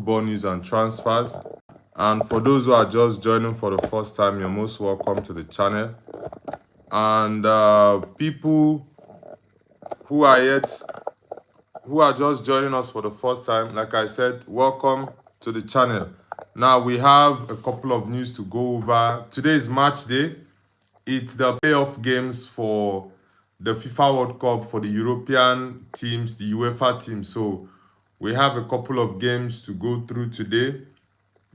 football news and transfers. And for those who are just joining for the first time, you're most welcome to the channel. And people who are just joining us for the first time, like I said, welcome to the channel. Now we have a couple of news to go over. Today is match day. It's the playoff games for the FIFA World Cup for the European teams, the UEFA teams. So we have a couple of games to go through today.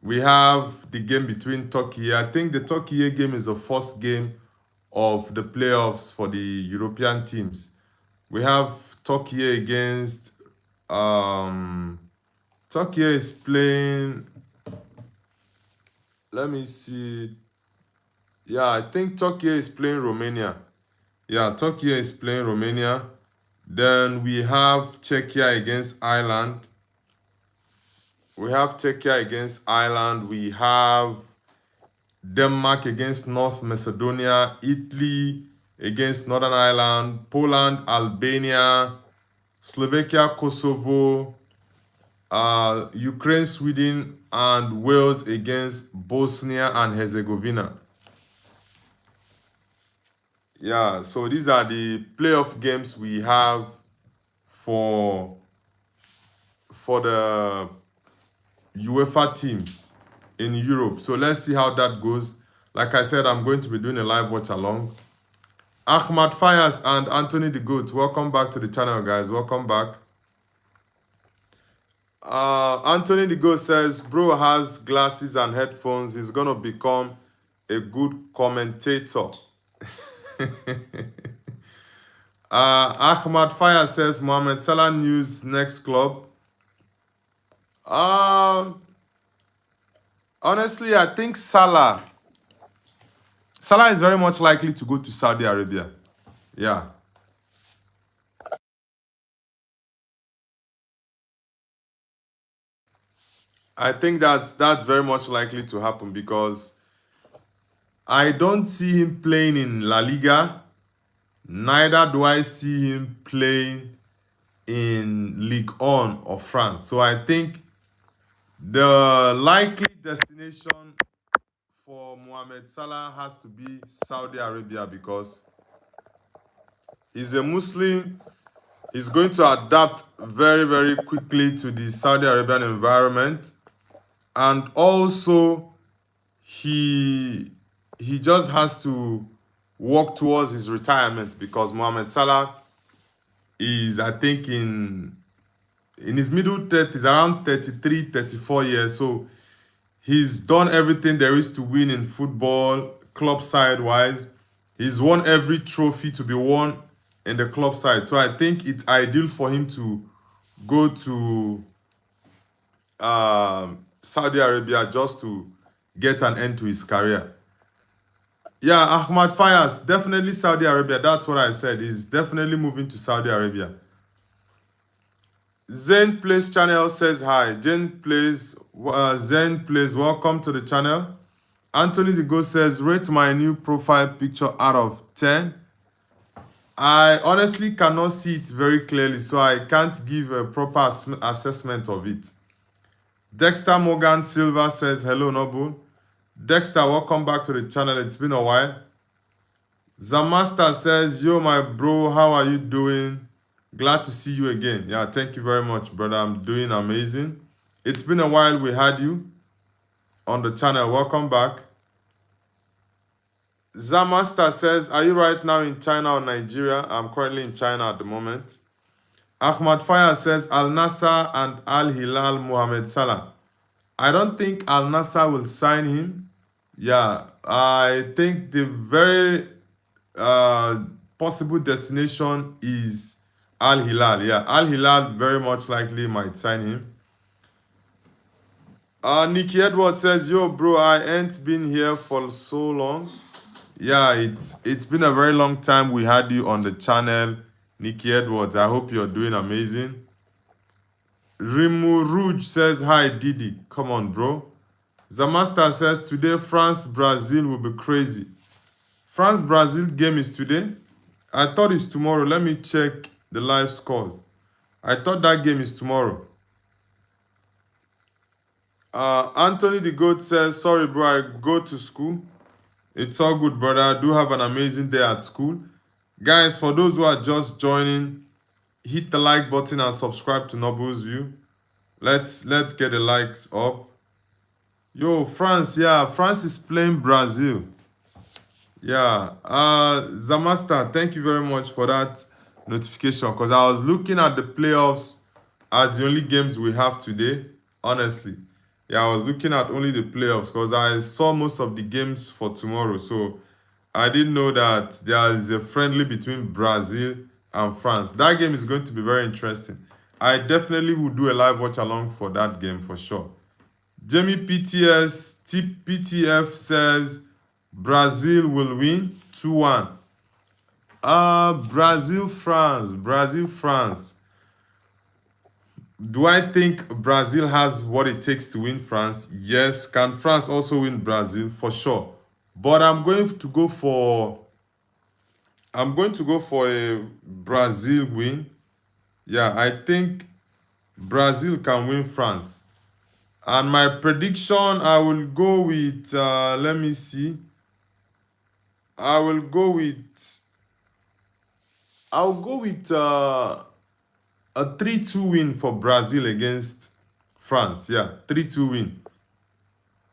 We have the game between Turkey. I think the Turkey game is the first game of the playoffs for the European teams. We have Turkey against Turkey is playing. Let me see. Yeah, I think Turkey is playing Romania. Yeah, Turkey is playing Romania. Then we have Czechia against Ireland. We have Denmark against North Macedonia, Italy against Northern Ireland, Poland, Albania, Slovakia, Kosovo, Ukraine, Sweden, and Wales against Bosnia and Herzegovina. Yeah, so these are the playoff games we have for the UEFA teams in Europe. So let's see how that goes. Like I said, I'm going to be doing a live watch along. Ahmad Fayas and Anthony the Goat, welcome back to the channel, guys. Welcome back. Anthony the Goat says, bro has glasses and headphones. He's going to become a good commentator. Ahmad Fayas says, Mohamed Salah news next club. Honestly, I think Salah is very much likely to go to Saudi Arabia. Yeah. I think that's very much likely to happen because I don't see him playing in La Liga. Neither do I see him playing in Ligue 1 of France. So I think the likely destination for Mohamed Salah has to be Saudi Arabia because he's a Muslim. He's going to adapt very, very quickly to the Saudi Arabian environment. And also, he just has to work towards his retirement because Mohamed Salah is, I think, in his middle 30s, around 33, 34 years. So he's done everything there is to win in football, club side wise. He's won every trophy to be won in the club side. So I think it's ideal for him to go to Saudi Arabia just to get an end to his career. Yeah, Ahmad Fayas, definitely Saudi Arabia. That's what I said. He's definitely moving to Saudi Arabia. Zen Plays channel says hi. Zen Plays, welcome to the channel. Anthony the Ghost says, rate my new profile picture out of 10. I honestly cannot see it very clearly, so I can't give a proper assessment of it. Dexter Morgan Silva says, hello, Noble. Dexter, welcome back to the channel. It's been a while. Zamaster says, yo, my bro, how are you doing? Glad to see you again. Yeah, thank you very much, brother. I'm doing amazing. It's been a while we had you on the channel. Welcome back. Zamaster says, are you right now in China or Nigeria? I'm currently in China at the moment. Ahmad Fire says, Al Nassr and Al Hilal Mohamed Salah. I don't think Al Nassr will sign him. Yeah, I think the very possible destination is Al Hilal. Yeah, Al Hilal very much likely might sign him. Nicky Edwards says, yo, bro, I ain't been here for so long. Yeah, it's been a very long time we had you on the channel, Nicky Edwards. I hope you're doing amazing. Rimu says, hi, Didi. Come on, bro. Zamaster says, today France-Brazil will be crazy. France-Brazil game is today? I thought it's tomorrow. Let me check the live scores. I thought that game is tomorrow. Anthony the Goat says, sorry, bro, I go to school. It's all good, brother. Do have an amazing day at school. Guys, for those who are just joining, hit the like button and subscribe to Noble's View. Let's get the likes up. Yo, France, yeah, France is playing Brazil. Yeah, Zamasta, thank you very much for that notification because I was looking at the playoffs as the only games we have today, honestly. Yeah, I was looking at only the playoffs because I saw most of the games for tomorrow. So I didn't know that there is a friendly between Brazil and France. That game is going to be very interesting. I definitely will do a live watch along for that game for sure. Jamie PTF says Brazil will win 2-1. Brazil, France. Do I think Brazil has what it takes to win France? Yes. Can France also win Brazil? For sure. But I'm going to go for a Brazil win. Yeah, I think Brazil can win France. And my prediction, I will go with let me see. I'll go with a 3-2 win for Brazil against France. Yeah, 3-2 win.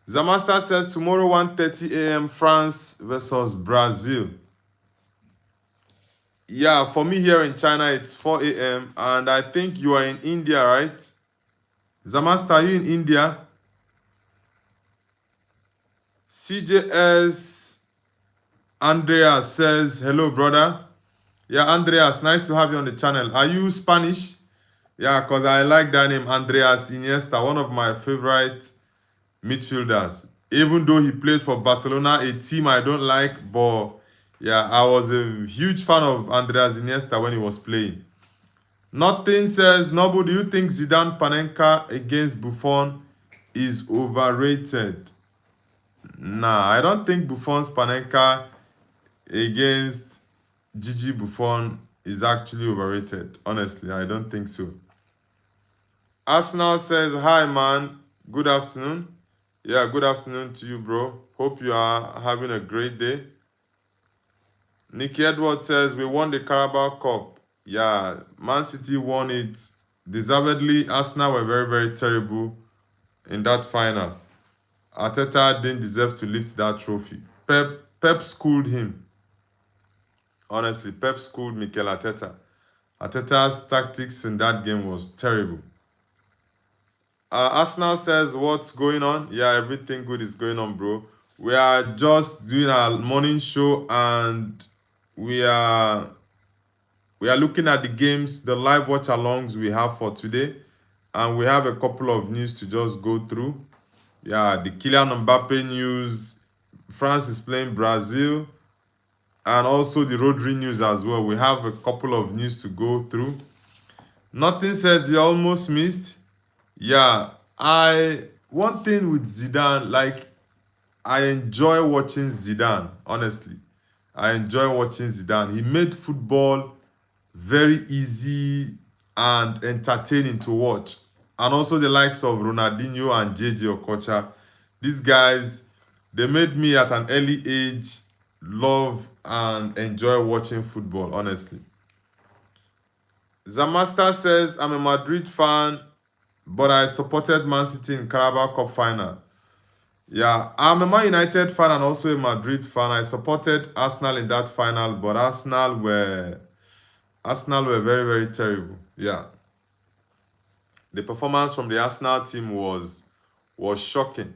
Zamaster says tomorrow 1:30 a.m. France versus Brazil. Yeah, for me here in China it's 4 a.m. and I think you are in India, right? Zamaster, are you in India? CJS Andreas says, hello, brother. Yeah, Andreas, nice to have you on the channel. Are you Spanish? Yeah, because I like that name, Andreas Iniesta, one of my favorite midfielders. Even though he played for Barcelona, a team I don't like, but yeah, I was a huge fan of Andreas Iniesta when he was playing. Nothing says, Nobu, do you think Zidane Panenka against Buffon is overrated? Nah, I don't think Buffon's Panenka against Gigi Buffon is actually overrated. Honestly, I don't think so. Arsenal says, hi, man. Good afternoon. Yeah, good afternoon to you, bro. Hope you are having a great day. Nicky Edwards says, we won the Carabao Cup. Yeah, Man City won it deservedly. Arsenal were very, very terrible in that final. Arteta didn't deserve to lift that trophy. Pep schooled him. Honestly, Pep schooled Mikel Arteta. Arteta's tactics in that game was terrible. Arsenal says, what's going on? Yeah, everything good is going on, bro. We are just doing our morning show and we are looking at the games, the live watch alongs we have for today. And we have a couple of news to just go through. Yeah, the Kylian Mbappe news. France is playing Brazil. And also the Rodri news as well. We have a couple of news to go through. Nothing says you almost missed. Yeah, one thing with Zidane, like I enjoy watching Zidane, honestly. I enjoy watching Zidane. He made football very easy and entertaining to watch. And also the likes of Ronaldinho and JJ Okocha. These guys, they made me at an early age love and enjoy watching football, honestly. Zamaster says, I'm a Madrid fan, but I supported Man City in Carabao Cup final. Yeah, I'm a Man United fan and also a Madrid fan. I supported Arsenal in that final, but Arsenal were very, very terrible. Yeah. The performance from the Arsenal team was shocking.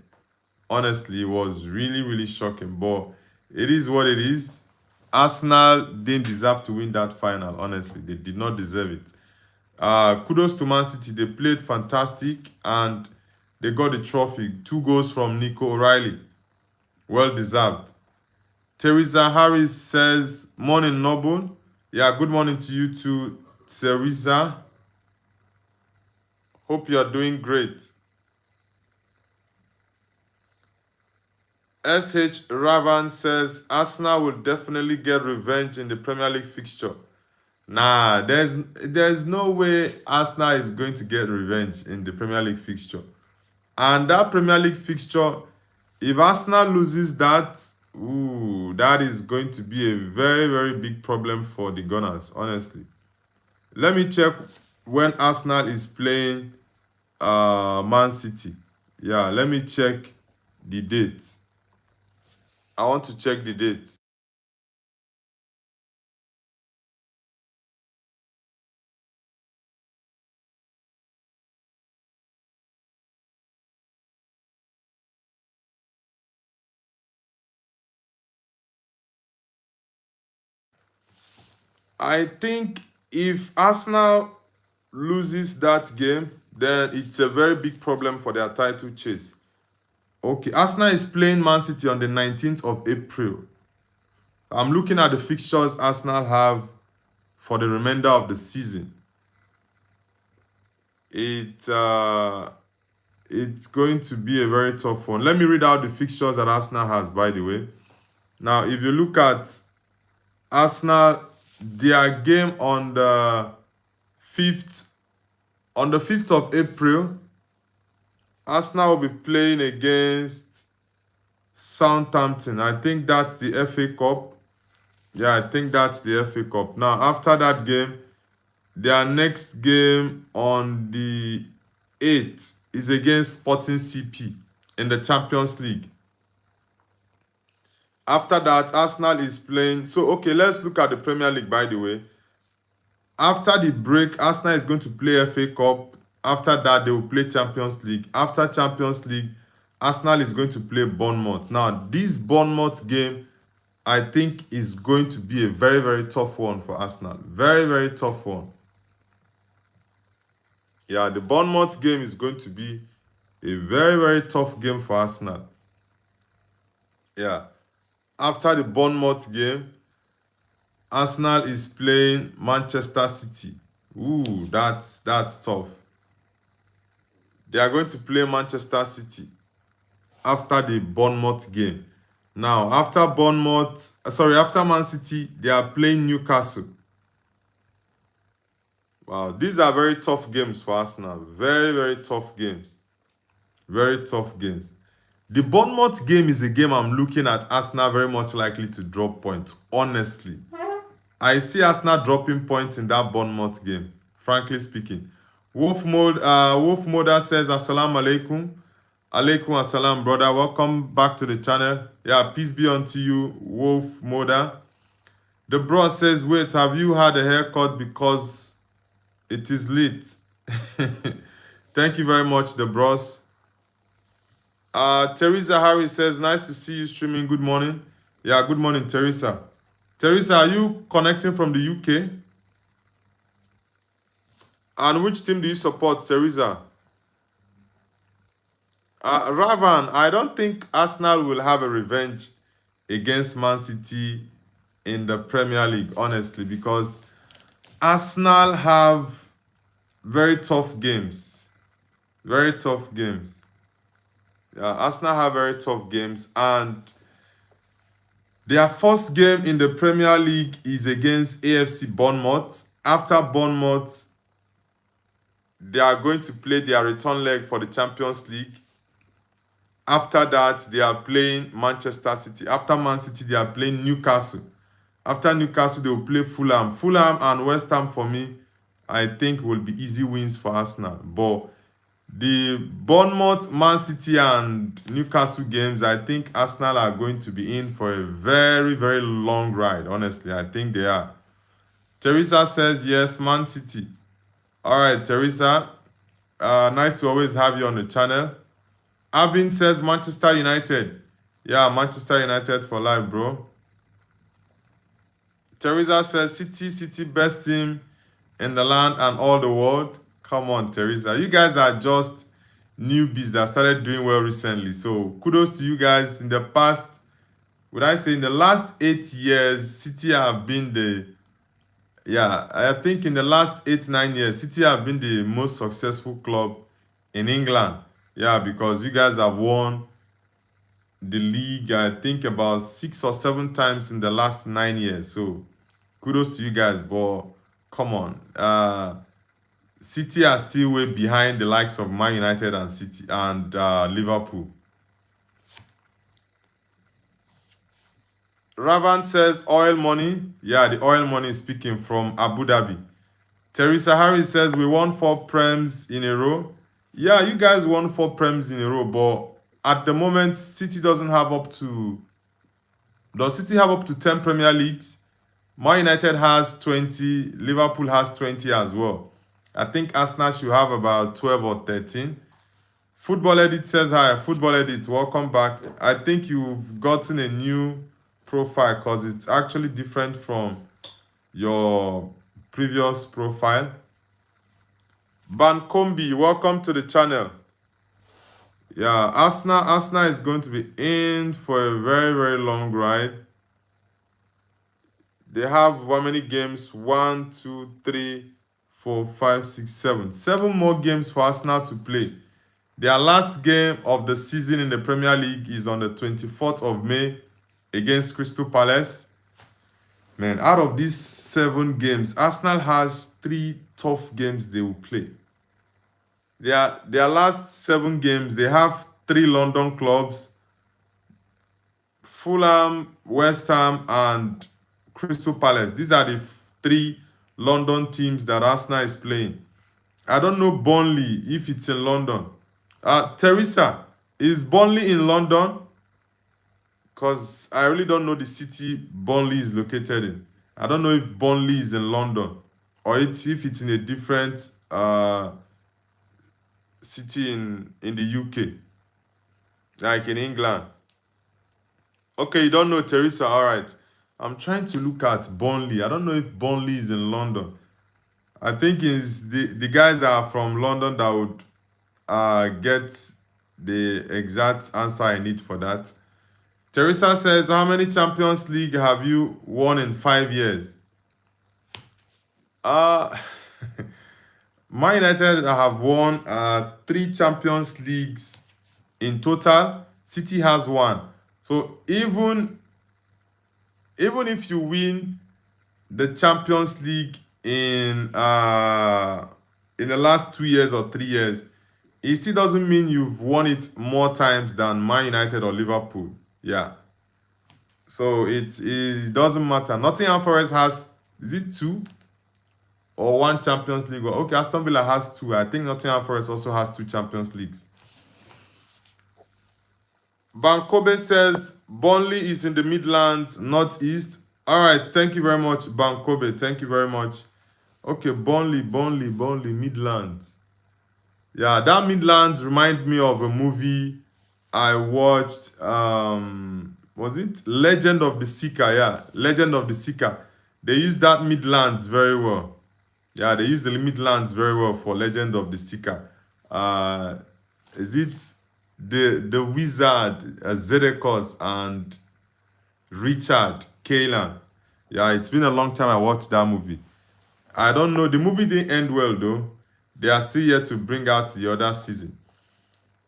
Honestly, it was really, really shocking. But it is what it is. Arsenal didn't deserve to win that final, honestly. They did not deserve it. Kudos to Man City. They played fantastic and they got the trophy. 2 goals from Nico O'Reilly. Well deserved. Teresa Harris says, morning, Noble. Yeah, good morning to you too, Teresa. Hope you are doing great. SH Ravan says, Arsenal will definitely get revenge in the Premier League fixture. Nah, there's no way Arsenal is going to get revenge in the Premier League fixture. And that Premier League fixture, if Arsenal loses that, ooh, that is going to be a very, very big problem for the Gunners, honestly. Let me check when Arsenal is playing Man City. Yeah, let me check the date. I want to check the date. I think if Arsenal loses that game, then it's a very big problem for their title chase. Okay, Arsenal is playing Man City on the 19th of April. I'm looking at the fixtures Arsenal have for the remainder of the season. It it's going to be a very tough one. Let me read out the fixtures that Arsenal has, by the way. Now, if you look at Arsenal, their game on the 5th of April, Arsenal will be playing against Southampton. I think that's the FA Cup. Yeah, I think that's the FA Cup. Now, after that game, their next game on the 8th is against Sporting CP in the Champions League. After that, Arsenal is playing. So, okay, let's look at the Premier League, by the way. After the break, Arsenal is going to play FA Cup. After that, they will play Champions League. After Champions League, Arsenal is going to play Bournemouth. Now, this Bournemouth game, I think, is going to be a very, very tough one for Arsenal. Very, very tough one. Yeah, the Bournemouth game is going to be a very, very tough game for Arsenal. Yeah. After the Bournemouth game, Arsenal is playing Manchester City. Ooh, that's tough. They are going to play Manchester City after the Bournemouth game. Now, after after Man City, they are playing Newcastle. Wow, these are very tough games for Arsenal. Very, very tough games. Very tough games. The Bournemouth game is a game I'm looking at Arsenal very much likely to drop points, honestly. I see Arsenal dropping points in that Bournemouth game, frankly speaking. Wolf Moda says, Assalamu alaikum. Alaikum assalam, brother. Welcome back to the channel. Yeah, peace be unto you, Wolf Moda. The bro says, wait, have you had a haircut because it is lit? Thank you very much, the bros. Teresa Harris says, nice to see you streaming. Good morning. Yeah, good morning, Teresa. Teresa, are you connecting from the UK? And which team do you support, Teresa? Ravan, I don't think Arsenal will have a revenge against Man City in the Premier League, honestly, because Arsenal have very tough games. Very tough games. Arsenal have very tough games, and their first game in the Premier League is against AFC Bournemouth. After Bournemouth, they are going to play their return leg for the Champions League. After that, they are playing Manchester City. After Man City, they are playing Newcastle. After Newcastle, they will play Fulham. Fulham and West Ham, for me, I think will be easy wins for Arsenal. But the Bournemouth, Man City, and Newcastle games, I think Arsenal are going to be in for a very, very long ride. Honestly, I think they are. Teresa says, yes, Man City. All right, Teresa. Nice to always have you on the channel. Avin says Manchester United. Yeah, Manchester United for life, bro. Teresa says City, best team in the land and all the world. Come on, Teresa. You guys are just newbies that started doing well recently. So kudos to you guys. In the past, would I say in the last 8 years, City have been I think in the last 8-9 years, City have been the most successful club in England. Yeah, because you guys have won the league, I think about 6 or 7 times in the last 9 years. So kudos to you guys, but come on. City are still way behind the likes of Man United and City and Liverpool. Ravan says oil money. Yeah, the oil money is speaking from Abu Dhabi. Teresa Harris says we won 4 prems in a row. Yeah, you guys won 4 prems in a row, but at the moment, City doesn't have up to. Does City have up to 10 Premier Leagues? Man United has 20, Liverpool has 20 as well. I think Arsenal should have about 12 or 13. Football Edit says hi. Football Edit, welcome back. I think you've gotten a new profile because it's actually different from your previous profile. Bankombi, welcome to the channel. Yeah, Arsenal is going to be in for a very, very long ride. They have how many games? 1, 2, 3, 4, 5, 6, 7. 7 more games for Arsenal to play. Their last game of the season in the Premier League is on the 24th of May against Crystal Palace. Man, out of these 7 games, Arsenal has 3 tough games they will play. Their last 7 games, they have 3 London clubs, Fulham, West Ham, and Crystal Palace. These are the 3 London teams that Arsenal is playing. I don't know Burnley if it's in London. Teresa, is Burnley in London? Because I really don't know the city Burnley is located in. I don't know if Burnley is in London or if it's in a different city in the UK, like in England. Okay, you don't know Teresa, all right. I'm trying to look at Burnley. I don't know if Burnley is in London. I think it's the guys that are from London that would get the exact answer I need for that. Teresa says, how many Champions League have you won in 5 years? Uh, Man United have won 3 Champions Leagues in total. City has 1. So even if you win the Champions League in the last 2 years or 3 years, it still doesn't mean you've won it more times than Man United or Liverpool. Yeah. So it doesn't matter. Nottingham Forest has, is it 2 or 1 Champions League? Okay, Aston Villa has 2. I think Nottingham Forest also has 2 Champions Leagues. Bankobe says Burnley is in the Midlands, Northeast. All right, thank you very much, Bankobe. Thank you very much. Okay, Burnley, Midlands. Yeah, that Midlands remind me of a movie I watched. Was it Legend of the Seeker? Yeah, Legend of the Seeker. They used that Midlands very well. Yeah, they used the Midlands very well for Legend of the Seeker. Is it the wizard Zedekos and Richard Kaylan? Yeah, it's been a long time I watched that movie. I don't know. The movie didn't end well though. They are still yet to bring out the other season.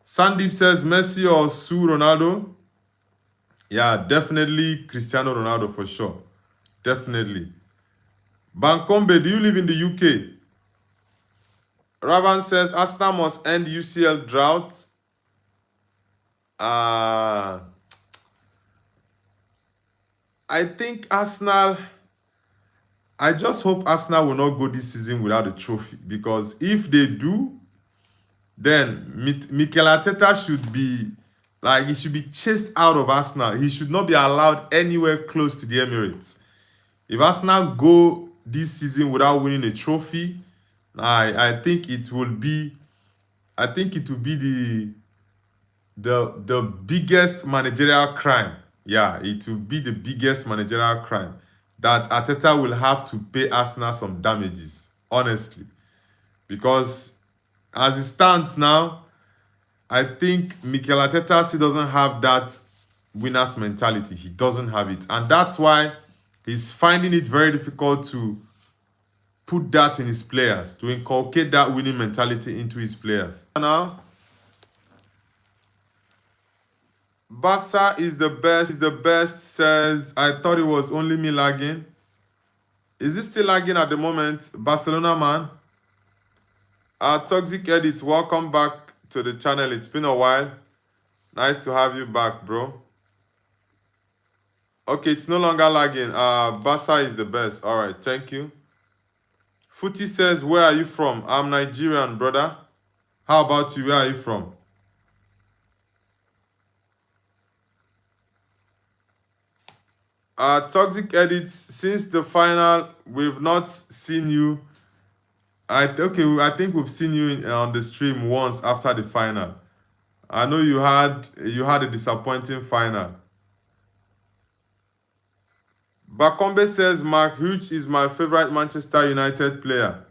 Sandeep says Messi or Sue Ronaldo. Yeah, definitely Cristiano Ronaldo for sure. Definitely. Bankombe, do you live in the UK? Ravan says Arsenal must end UCL drought. I think Arsenal. I just hope Arsenal will not go this season without a trophy, because if they do, then Mikel Arteta should be he should be chased out of Arsenal. He should not be allowed anywhere close to the Emirates. If Arsenal go this season without winning a trophy, I think it will be the biggest managerial crime. Yeah, it will be the biggest managerial crime that Arteta will have to pay Arsenal some damages, honestly. Because as it stands now, I think Mikel Arteta still doesn't have that winner's mentality. He doesn't have it. And that's why he's finding it very difficult to put that in his players, to inculcate that winning mentality into his players. Now, Barca is the best, says, I thought it was only me lagging. Is it still lagging at the moment? Barcelona, man. Toxic Edit, welcome back to the channel. It's been a while. Nice to have you back, bro. Okay, it's no longer lagging. Basa is the best. All right, thank you. Footy says, where are you from? I'm Nigerian, brother. How about you? Where are you from? Toxic Edit, since the final, we've not seen you. I think we've seen you on the stream once after the final. I know you had a disappointing final. Bakombe says Mark Hughes is my favorite Manchester United player.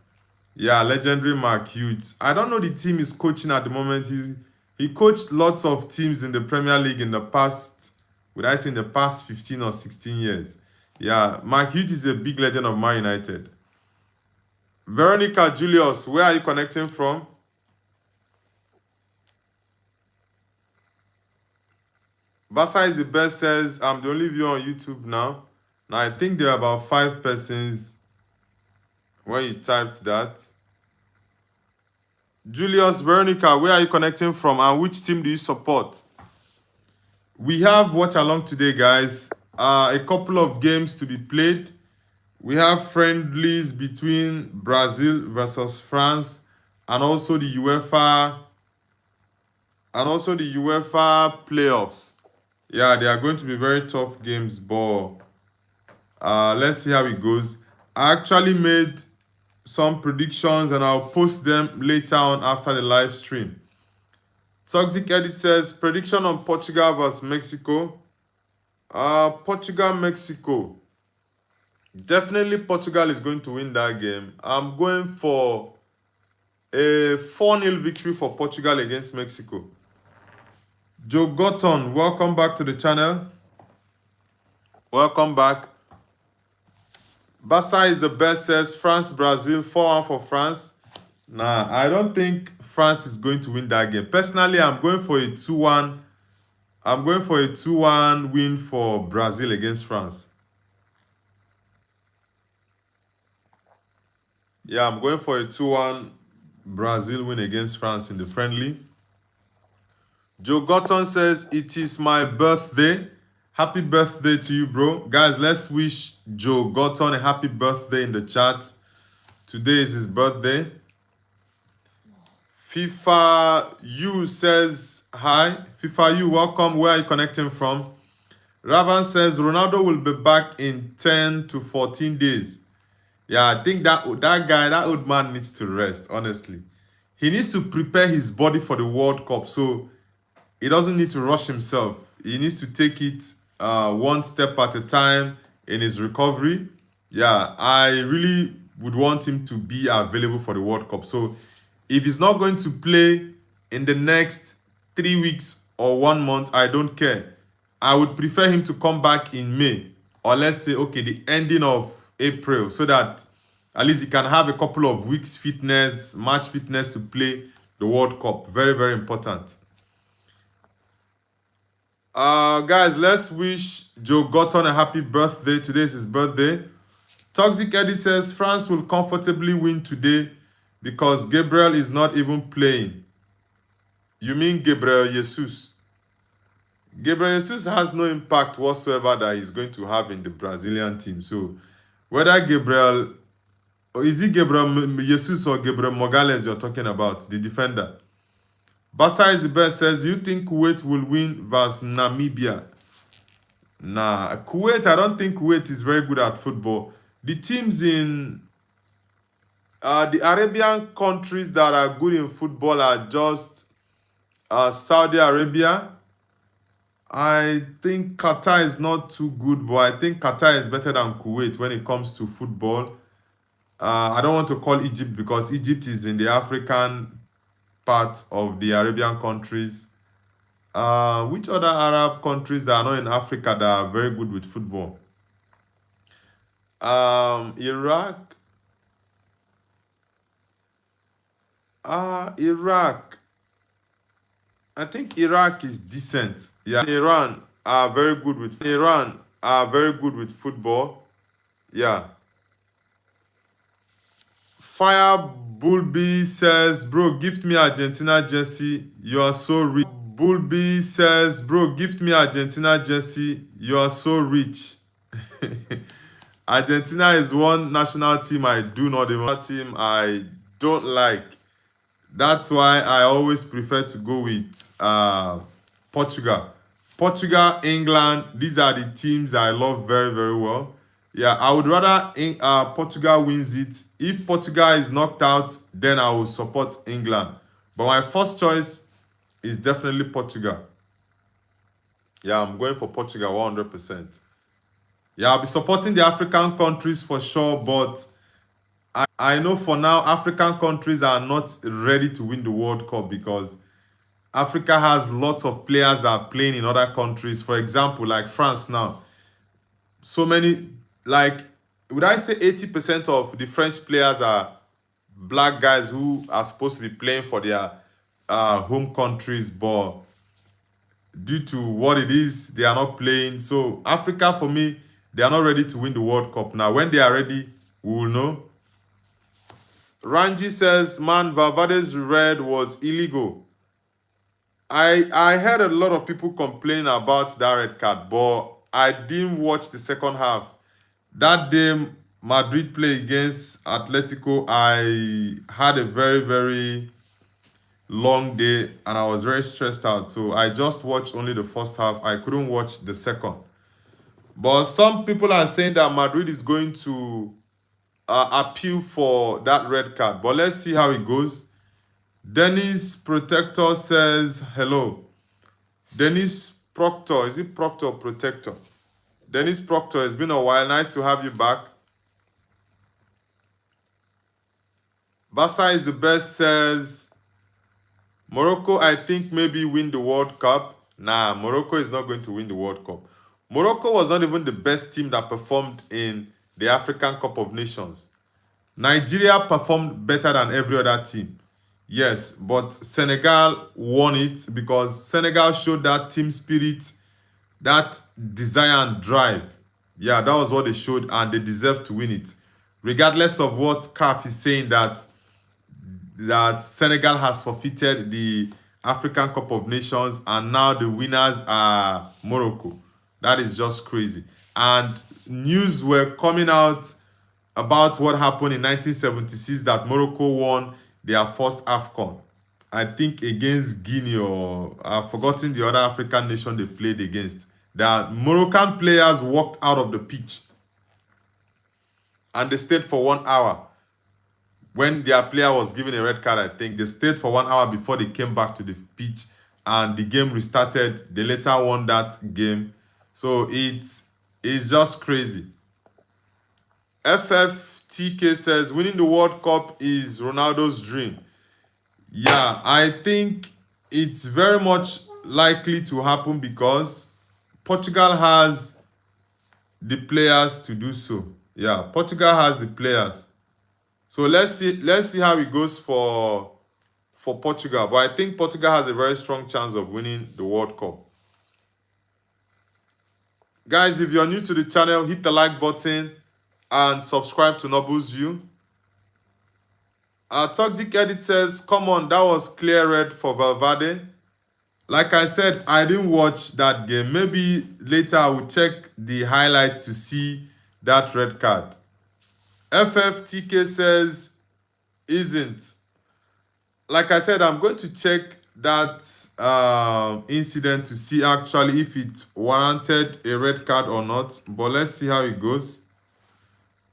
Yeah, legendary Mark Hughes. I don't know the team he's coaching at the moment. He coached lots of teams in the Premier League in the past, would I say in the past 15 or 16 years. Yeah, Mark Hughes is a big legend of Man United. Veronica Julius, where are you connecting from? Basa is the best says I'm the only viewer on YouTube now. Now I think there are about 5 persons when you typed that. Julius, Veronica, where are you connecting from and which team do you support? We have watch along today, guys. A couple of games to be played. We have friendlies between Brazil versus France and also the UEFA playoffs. Yeah, they are going to be very tough games, but let's see how it goes. I actually made some predictions and I'll post them later on after the live stream. Toxic Edit says prediction on Portugal versus Mexico. Portugal, Mexico. Definitely Portugal is going to win that game. I'm going for a 4-0 victory for Portugal against Mexico. Joe Gotton, welcome back to the channel. Welcome back. Basa is the best says France, Brazil, 4-1 for France. Nah, I don't think France is going to win that game. Personally, I'm going for a 2-1. I'm going for a 2-1 win for Brazil against France. Yeah, I'm going for a 2-1 Brazil win against France in the friendly. Joe Gotton says, it is my birthday. Happy birthday to you, bro. Guys, let's wish Joe Gotton a happy birthday in the chat. Today is his birthday. FIFA U says, hi. FIFA U, welcome. Where are you connecting from? Ravan says, Ronaldo will be back in 10 to 14 days. Yeah, I think that old man needs to rest, honestly. He needs to prepare his body for the World Cup, so he doesn't need to rush himself. He needs to take it one step at a time in his recovery. Yeah, I really would want him to be available for the World Cup. So if he's not going to play in the next 3 weeks or 1 month, I don't care. I would prefer him to come back in May, or let's say, okay, the ending of April, so that at least he can have a couple of weeks fitness, match fitness to play the World Cup. Very, very important. Guys, let's wish Joe Gotton a happy birthday. Today is his birthday. Toxic Eddie says France will comfortably win today because Gabriel is not even playing. You mean Gabriel Jesus? Gabriel Jesus has no impact whatsoever that he's going to have in the Brazilian team. So whether Gabriel, or is it Gabriel Jesus or Gabriel Morales you're talking about, the defender? Basa is the best says, you think Kuwait will win versus Namibia? Nah, Kuwait, I don't think Kuwait is very good at football. The teams in the Arabian countries that are good in football are just Saudi Arabia. I think Qatar is not too good, but I think Qatar is better than Kuwait when it comes to football. I don't want to call Egypt because Egypt is in the African part of the Arabian countries. Which other Arab countries that are not in Africa that are very good with football? Iraq. Iraq. I think Iraq is decent. Yeah, Iran are very good with football. Yeah. Fire Bull B says, bro, gift me Argentina jersey. You are so rich. Bull B says, bro, gift me Argentina jersey. You are so rich. Argentina is one national team I do not even team I don't like. That's why I always prefer to go with Portugal. Portugal, England, these are the teams I love very, very well. Yeah, I would rather Portugal wins it. If Portugal is knocked out, then I will support England. But my first choice is definitely Portugal. Yeah, I'm going for Portugal 100%. Yeah, I'll be supporting the African countries for sure, but I know for now African countries are not ready to win the World Cup because Africa has lots of players that are playing in other countries. For example, like France now. So many, like, would I say 80% of the French players are black guys who are supposed to be playing for their home countries, but due to what it is, they are not playing. So Africa, for me, they are not ready to win the World Cup. Now, when they are ready, we will know. Ranji says, man, Valverde's red was illegal. I heard a lot of people complain about that red card, but I didn't watch the second half. That day Madrid played against Atletico, I had a very, very long day and I was very stressed out. So I just watched only the first half. I couldn't watch the second. But some people are saying that Madrid is going to appeal for that red card. But let's see how it goes. Dennis Protector says hello. Dennis Proctor, is it Proctor or Protector? Dennis Proctor, it's been a while. Nice to have you back. Basa is the best says Morocco, I think maybe win the World Cup. Nah, Morocco is not going to win the World Cup. Morocco was not even the best team that performed in the African Cup of Nations. Nigeria performed better than every other team. Yes, but Senegal won it because Senegal showed that team spirit, that desire and drive. Yeah, that was what they showed and they deserve to win it. Regardless of what CAF is saying that Senegal has forfeited the African Cup of Nations and now the winners are Morocco. That is just crazy. And news were coming out about what happened in 1976 that Morocco won their first AFCON. I think against Guinea or I've forgotten the other African nation they played against. The Moroccan players walked out of the pitch and they stayed for 1 hour. When their player was given a red card, I think they stayed for 1 hour before they came back to the pitch and the game restarted. They later won that game. So it's just crazy. FFTK says winning the World Cup is Ronaldo's dream. Yeah, I think it's very much likely to happen because Portugal has the players to do so. Yeah, Portugal has the players. So let's see how it goes for Portugal. But I think Portugal has a very strong chance of winning the World Cup. Guys, if you're new to the channel, hit the like button and subscribe to Noble's View. Toxic Edit says, come on, that was clear red for Valverde. Like I said, I didn't watch that game. Maybe later I will check the highlights to see that red card. FFTK says, isn't. Like I said, I'm going to check that incident to see actually if it warranted a red card or not. But let's see how it goes.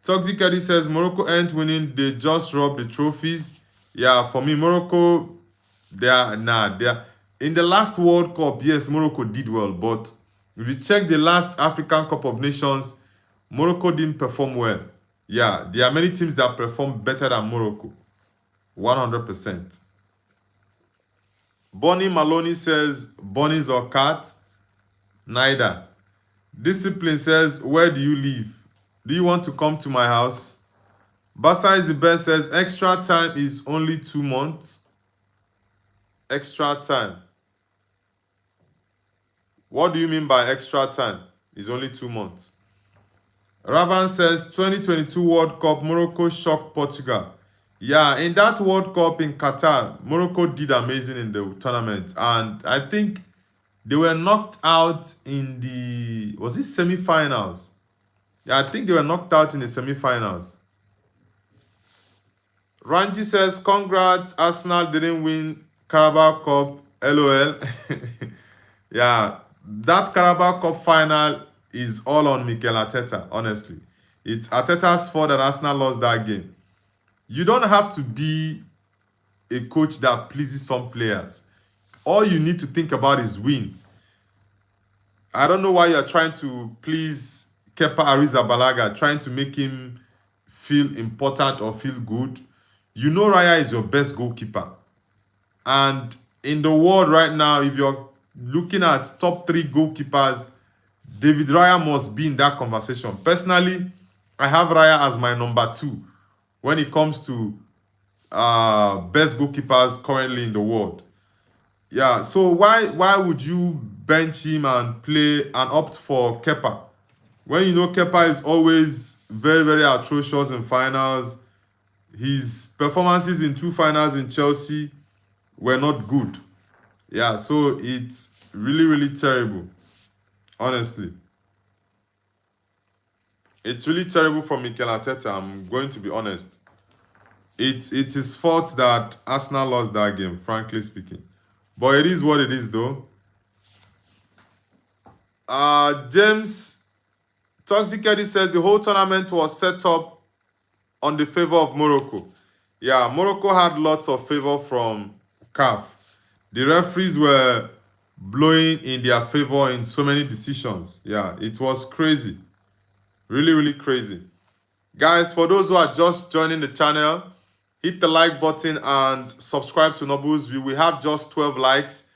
Toxic Eddie says, Morocco ain't winning. They just robbed the trophies. Yeah, for me, Morocco, they are in the last World Cup, yes, Morocco did well. But if you check the last African Cup of Nations, Morocco didn't perform well. Yeah, there are many teams that perform better than Morocco. 100%. Bonnie Maloney says, bunnies or cats? Neither. Discipline says, where do you live? Do you want to come to my house? Basa is the best says, extra time is only 2 months. Extra time. What do you mean by extra time? It's only 2 months. Ravan says, 2022 World Cup, Morocco shocked Portugal. Yeah, in that World Cup in Qatar, Morocco did amazing in the tournament, and I think they were knocked out in the, was it semi-finals? Yeah, I think they were knocked out in the semi-finals. Ranji says, "Congrats, Arsenal didn't win Carabao Cup. LOL." Yeah, that Carabao Cup final is all on Mikel Arteta. Honestly, it's Arteta's fault that Arsenal lost that game. You don't have to be a coach that pleases some players. All you need to think about is win. I don't know why you're trying to please Kepa Arrizabalaga, trying to make him feel important or feel good. You know Raya is your best goalkeeper. And in the world right now, if you're looking at top 3 goalkeepers, David Raya must be in that conversation. Personally, I have Raya as my number 2 when it comes to best goalkeepers currently in the world. Yeah, so why would you bench him and play and opt for Kepa when you know Kepa is always very, very atrocious in finals? His performances in 2 finals in Chelsea were not good. Yeah, so it's really, really terrible. Honestly, it's really terrible for Mikel Arteta. I'm going to be honest. It's his fault that Arsenal lost that game, frankly speaking. But it is what it is, though. James Toxic Eddie says the whole tournament was set up on the favor of Morocco. Yeah, Morocco had lots of favor from CAF. The referees were blowing in their favor in so many decisions. Yeah, it was crazy. Really, really crazy. Guys, for those who are just joining the channel, hit the like button and subscribe to Noble's View. We have just 12 likes.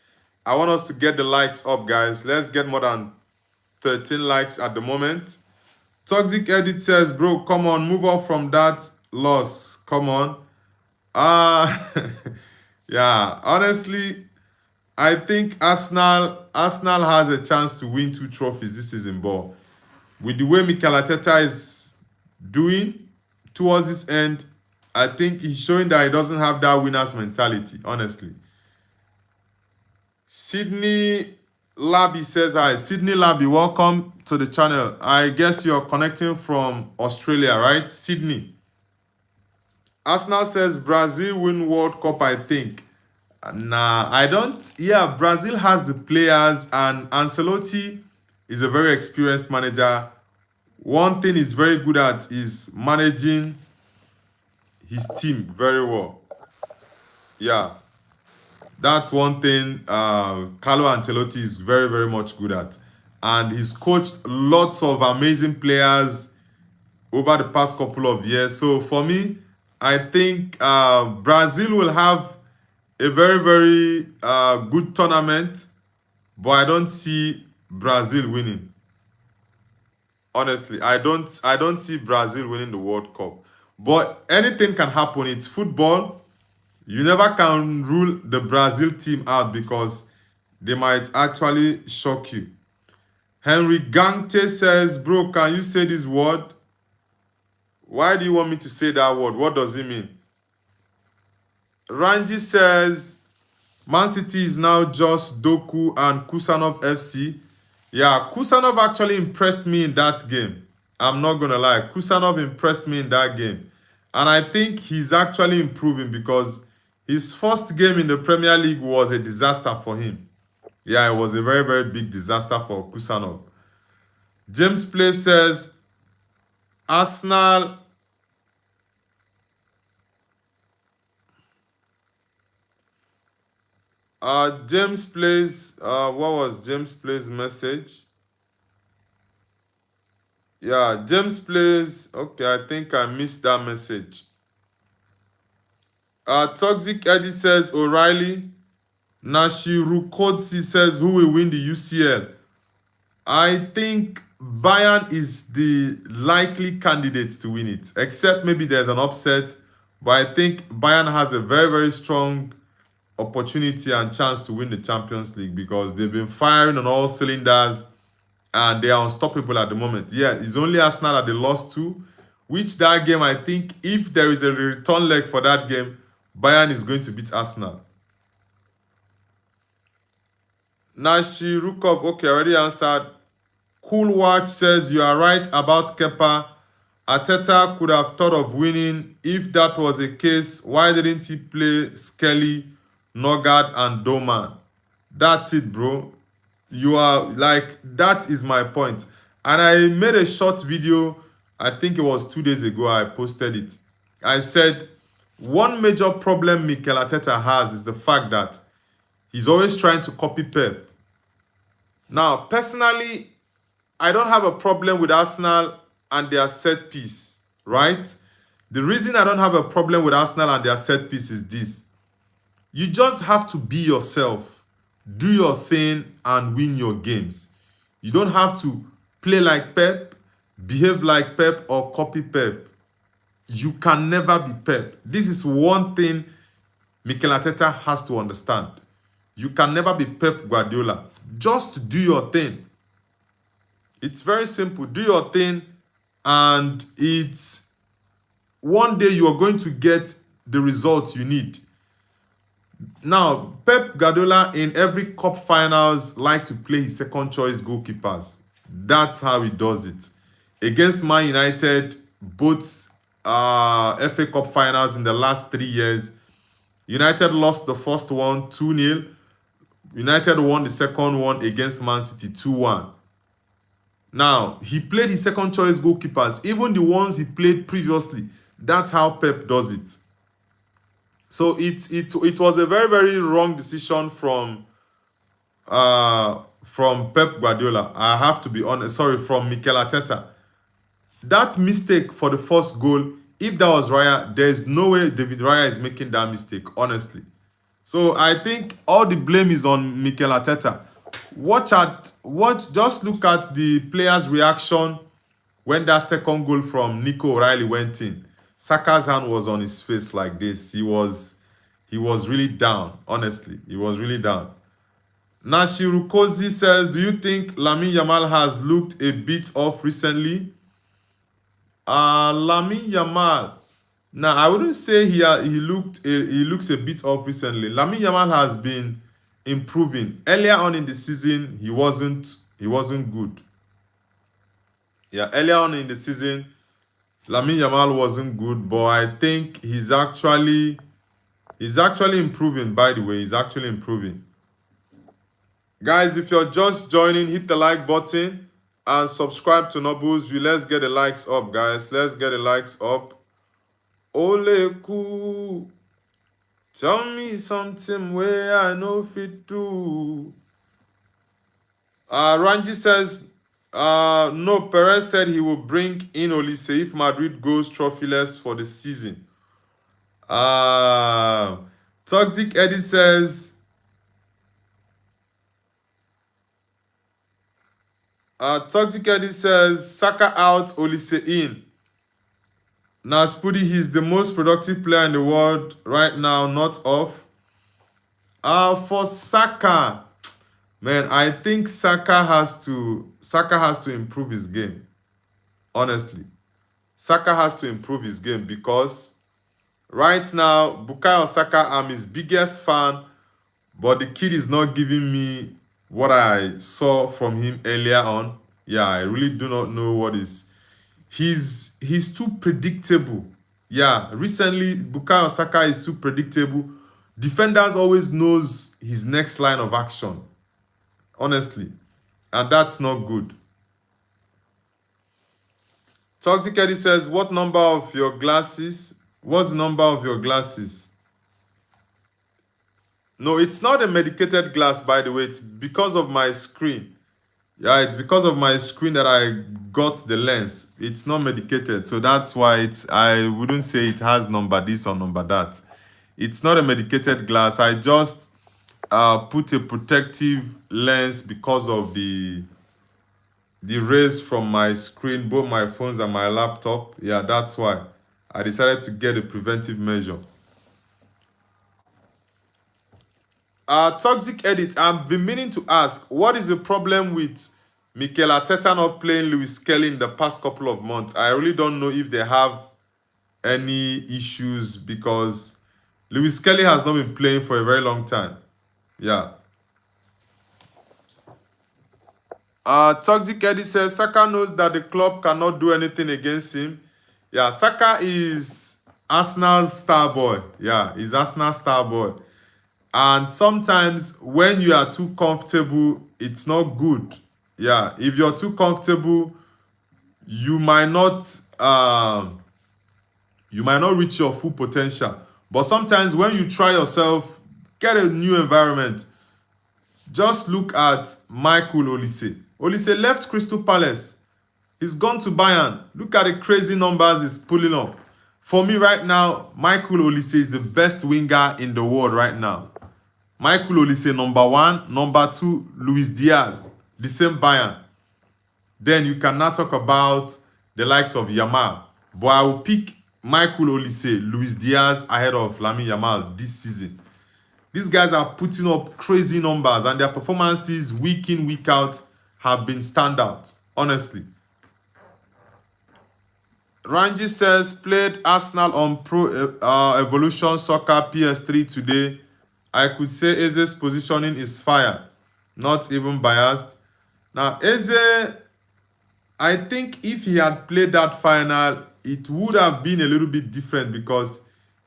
I want us to get the likes up, guys. Let's get more than 13 likes at the moment. Toxic Edit says, bro, come on, move off from that loss. Come on. Yeah, honestly, I think Arsenal has a chance to win 2 trophies this season, but with the way Mikel Arteta is doing towards this end, I think he's showing that he doesn't have that winner's mentality, honestly. Sydney Labby says hi. Sydney Labby, welcome to the channel. I guess you're connecting from Australia, right? Sydney. Arsenal says Brazil win World Cup, I think. Nah, I don't. Yeah, Brazil has the players, and Ancelotti is a very experienced manager. One thing he's very good at is managing his team very well. Yeah, that's one thing Carlo Ancelotti is very, very much good at. And he's coached lots of amazing players over the past couple of years. So for me, I think Brazil will have a very, very good tournament, but I don't see Brazil winning. Honestly, I don't see Brazil winning the World Cup. But anything can happen. It's football. You never can rule the Brazil team out because they might actually shock you. Henry Gante says, bro, can you say this word? Why do you want me to say that word? What does it mean? Ranji says, Man City is now just Doku and Kusanov FC. Yeah, Kusanov actually impressed me in that game. I'm not going to lie. Kusanov impressed me in that game. And I think he's actually improving because his first game in the Premier League was a disaster for him. Yeah, it was a very, very big disaster for Kusanov. James Play says, Arsenal... James plays, what was James plays message? Yeah, James plays, okay, I think I missed that message. Toxic Eddie says O'Reilly. Nashiru Kodsi says who will win the UCL? I think Bayern is the likely candidate to win it, except maybe there's an upset, but I think Bayern has a very, very strong opportunity and chance to win the Champions League because they've been firing on all cylinders and they are unstoppable at the moment. Yeah, it's only Arsenal that they lost to, Which that game, I think, if there is a return leg for that game, Bayern is going to beat Arsenal. Nashi Rukov, okay, already answered. Cool Watch says you are right about Kepa. Arteta could have thought of winning. If that was the case, why didn't he play Skelly, Nogard, and Doman? That's it, bro. You are like, that is my point. And I made a short video, I think it was 2 days ago, I posted it. I said, one major problem Mikel Arteta has is the fact that he's always trying to copy Pep. Now, personally, I don't have a problem with Arsenal and their set piece, right? The reason I don't have a problem with Arsenal and their set piece is this. You just have to be yourself, do your thing, and win your games. You don't have to play like Pep, behave like Pep, or copy Pep. You can never be Pep. This is one thing Mikel Arteta has to understand. You can never be Pep Guardiola. Just do your thing. It's very simple. Do your thing, and it's one day you are going to get the results you need. Now, Pep Guardiola in every cup finals like to play his second choice goalkeepers. That's how he does it. Against Man United, both FA Cup finals in the last 3 years, United lost the first one 2-0. United won the second one against Man City 2-1. Now, he played his second choice goalkeepers, even the ones he played previously. That's how Pep does it. So it was a very, very wrong decision from Pep Guardiola. I have to be honest. Sorry, from Mikel Arteta. That mistake for the first goal, if that was Raya, there's no way David Raya is making that mistake, honestly. So I think all the blame is on Mikel Arteta. Just look at the players' reaction when that second goal from Nico O'Reilly went in. Saka's hand was on his face like this. He was really down, honestly. He was really down. Nashirukozi says, do you think Lamine Yamal has looked a bit off recently? Lamine Yamal. Now, I wouldn't say he looks a bit off recently. Lamine Yamal has been improving. Earlier on in the season, he wasn't good. Yeah, earlier on in the season, Lamine Yamal wasn't good, but I think he's actually improving, by the way. He's actually improving. Guys, if you're just joining, hit the like button and subscribe to Nobles View. Let's get the likes up, guys. Let's get the likes up. Ole cool. Tell me something where I know fit do. Ranji says, no, Perez said he will bring in Olise if Madrid goes trophyless for the season. Toxic Eddie says, Saka out, Olise in. Now, Spoody, he's the most productive player in the world right now, not off. For Saka, man, I think Saka has to improve his game. Honestly, Saka has to improve his game because right now, Bukayo Saka, I'm his biggest fan, but the kid is not giving me what I saw from him earlier on. Yeah, I really do not know what is. He's too predictable. Yeah, recently Bukayo Saka is too predictable. Defenders always knows his next line of action. Honestly, and that's not good. Toxic Eddie says, what number of your glasses? What's the number of your glasses? No, it's not a medicated glass, by the way. It's because of my screen. Yeah, it's because of my screen that I got the lens. It's not medicated, so that's why I wouldn't say it has number this or number that. It's not a medicated glass. I just put a protective lens because of the rays from my screen, both my phones and my laptop. Yeah, that's why I decided to get a preventive measure. Toxic Edit, I've been meaning to ask, what is the problem with Mikel Arteta not playing Lewis Kelly in the past couple of months. I really don't know if they have any issues because Lewis Kelly has not been playing for a very long time. Yeah. Toxic Eddie says Saka knows that the club cannot do anything against him. Yeah, Saka is Arsenal's star boy. Yeah, he's Arsenal's star boy. And sometimes when you are too comfortable, it's not good. Yeah, if you're too comfortable, you might not reach your full potential. But sometimes when you try yourself, get a new environment. Just look at Michael Olise. Olise left Crystal Palace. He's gone to Bayern. Look at the crazy numbers he's pulling up. For me right now, Michael Olise is the best winger in the world right now. Michael Olise, number 1. Number 2, Luis Diaz, the same Bayern. Then you can now talk about the likes of Yamal. But I will pick Michael Olise, Luis Diaz ahead of Lamine Yamal this season. These guys are putting up crazy numbers and their performances week in, week out have been standout, honestly. Ranji says, played Arsenal on Pro Evolution Soccer PS3 today. I could say Eze's positioning is fire, not even biased. Now, Eze, I think if he had played that final, it would have been a little bit different because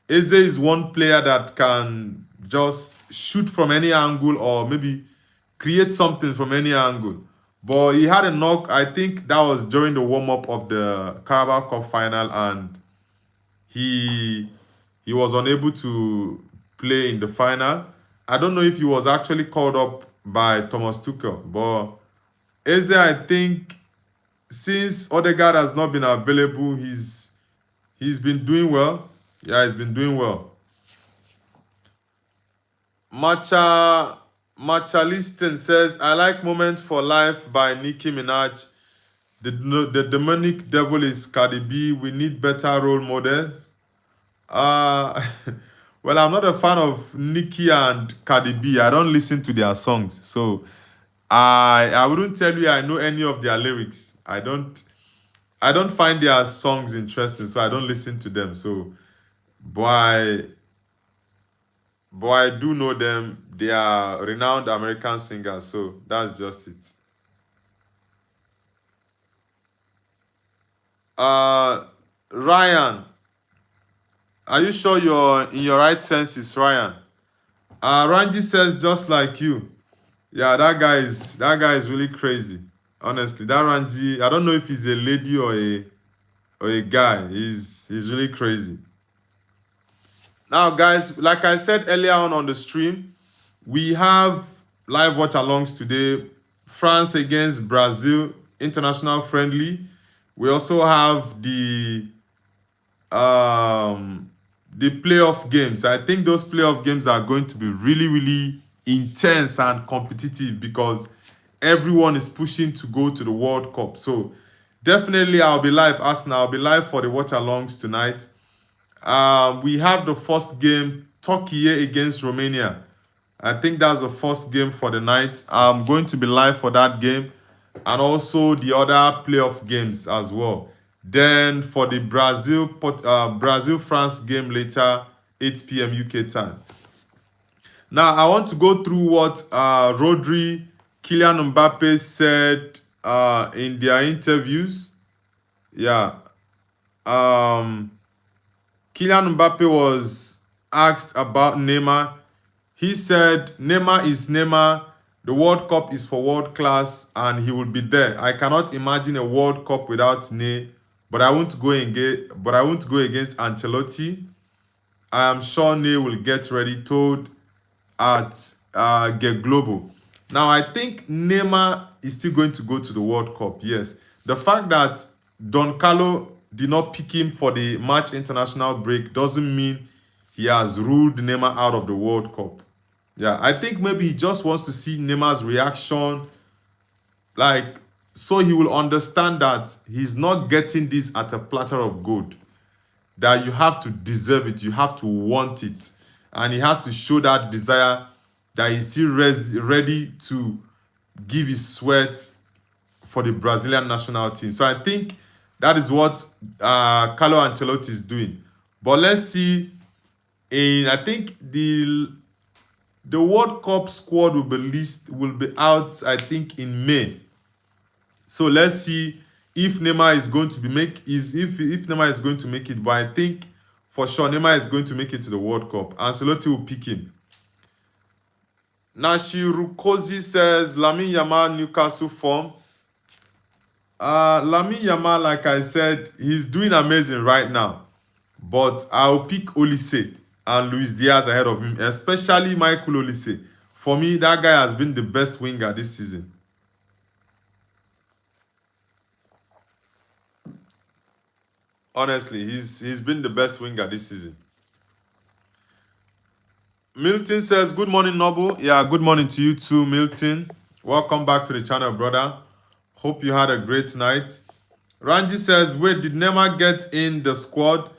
Eze is one player that can just shoot from any angle or maybe create something from any angle. But he had a knock. I think that was during the warm-up of the Carabao Cup final, and he was unable to play in the final. I don't know if he was actually called up by Thomas Tuchel, but Eze, I think, since Odegaard has not been available, he's been doing well. Yeah, he's been doing well. Listen says, I like Moment for Life by Nicki Minaj. The demonic devil is Cardi B. We need better role models. Well, I'm not a fan of Nicki and Cardi B. I don't listen to their songs. So I wouldn't tell you I know any of their lyrics. I don't find their songs interesting, so I don't listen to them. So but I do know them. They are renowned American singers, so that's just it. Ryan, are you sure you're in your right senses, Ryan? Ranji says just like you. Yeah, that guy is really crazy. Honestly, that Ranji, I don't know if he's a lady or a guy. He's really crazy. Now, guys, like I said earlier on the stream, we have live watch-alongs today. France against Brazil, international friendly. We also have the playoff games. I think those playoff games are going to be really, really intense and competitive because everyone is pushing to go to the World Cup. So definitely I'll be live, Arsenal. I'll be live for the watch-alongs tonight. We have the first game, Turkey against Romania. I think that's the first game for the night. I'm going to be live for that game and also the other playoff games as well. Then for the Brazil-France game later, 8 p.m. UK time. Now, I want to go through what Rodri, Kylian Mbappe said in their interviews. Yeah. Kylian Mbappe was asked about Neymar. He said, Neymar is Neymar. The World Cup is for world class and he will be there. I cannot imagine a World Cup without Ney, but I won't go against Ancelotti. I am sure Ney will get ready, told at Get Global. Now, I think Neymar is still going to go to the World Cup, yes. The fact that Don Carlo did not pick him for the March international break doesn't mean he has ruled Neymar out of the World Cup. Yeah, I think maybe he just wants to see Neymar's reaction, like, so he will understand that he's not getting this at a platter of gold, that you have to deserve it, you have to want it, and he has to show that desire, that he's still ready to give his sweat for the Brazilian national team. So I think that is what Carlo Ancelotti is doing. But let's see. I think the World Cup squad will be out, I think, in May. So let's see if Neymar is going to be make is if Neymar is going to make it. But I think for sure Neymar is going to make it to the World Cup. Ancelotti will pick him. Nashirukozi says Lamine Yamal Newcastle form. Lamine Yamal, like I said, he's doing amazing right now. But I'll pick Olise and Luis Diaz ahead of him, especially Michael Olise. For me, that guy has been the best winger this season. Honestly, he's been the best winger this season. Milton says, good morning, Noble. Yeah, good morning to you too, Milton. Welcome back to the channel, brother. Hope you had a great night. Ranji says, wait, did Neymar get in the squad?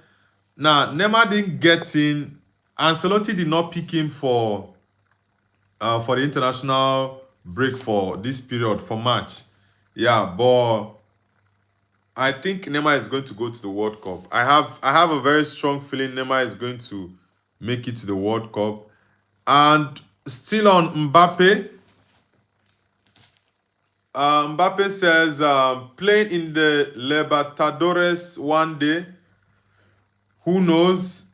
Nah, Neymar didn't get in. Ancelotti did not pick him for the international break for this period, for March. Yeah, but I think Neymar is going to go to the World Cup. I have a very strong feeling Neymar is going to make it to the World Cup. And still on Mbappe. Mbappe says playing in the Libertadores one day. Who knows?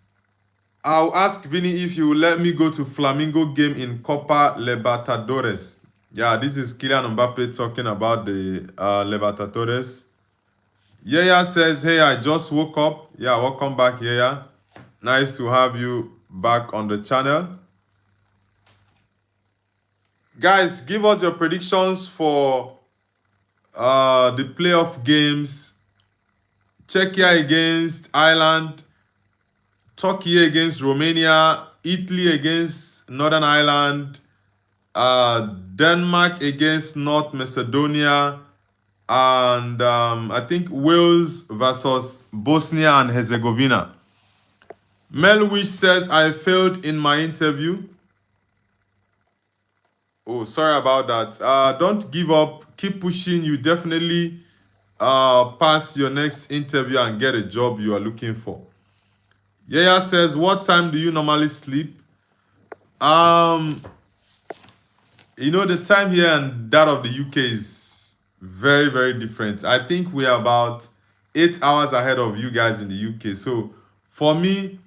I'll ask Vinny if he will let me go to Flamingo game in Copa Libertadores. Yeah, this is Kylian Mbappe talking about the Libertadores. Yaya says, hey, I just woke up. Yeah, welcome back, Yaya. Nice to have you back on the channel. Guys, give us your predictions for the playoff games. Czechia against Ireland. Turkey against Romania. Italy against Northern Ireland. Denmark against North Macedonia. And I think Wales versus Bosnia and Herzegovina. Melwish says, I failed in my interview. Oh, sorry about that. Don't give up. Keep pushing. You definitely pass your next interview and get a job you are looking for. Yaya says, what time do you normally sleep? The time here and that of the UK is very, very different. I think we are about 8 hours ahead of you guys in the UK. So for me,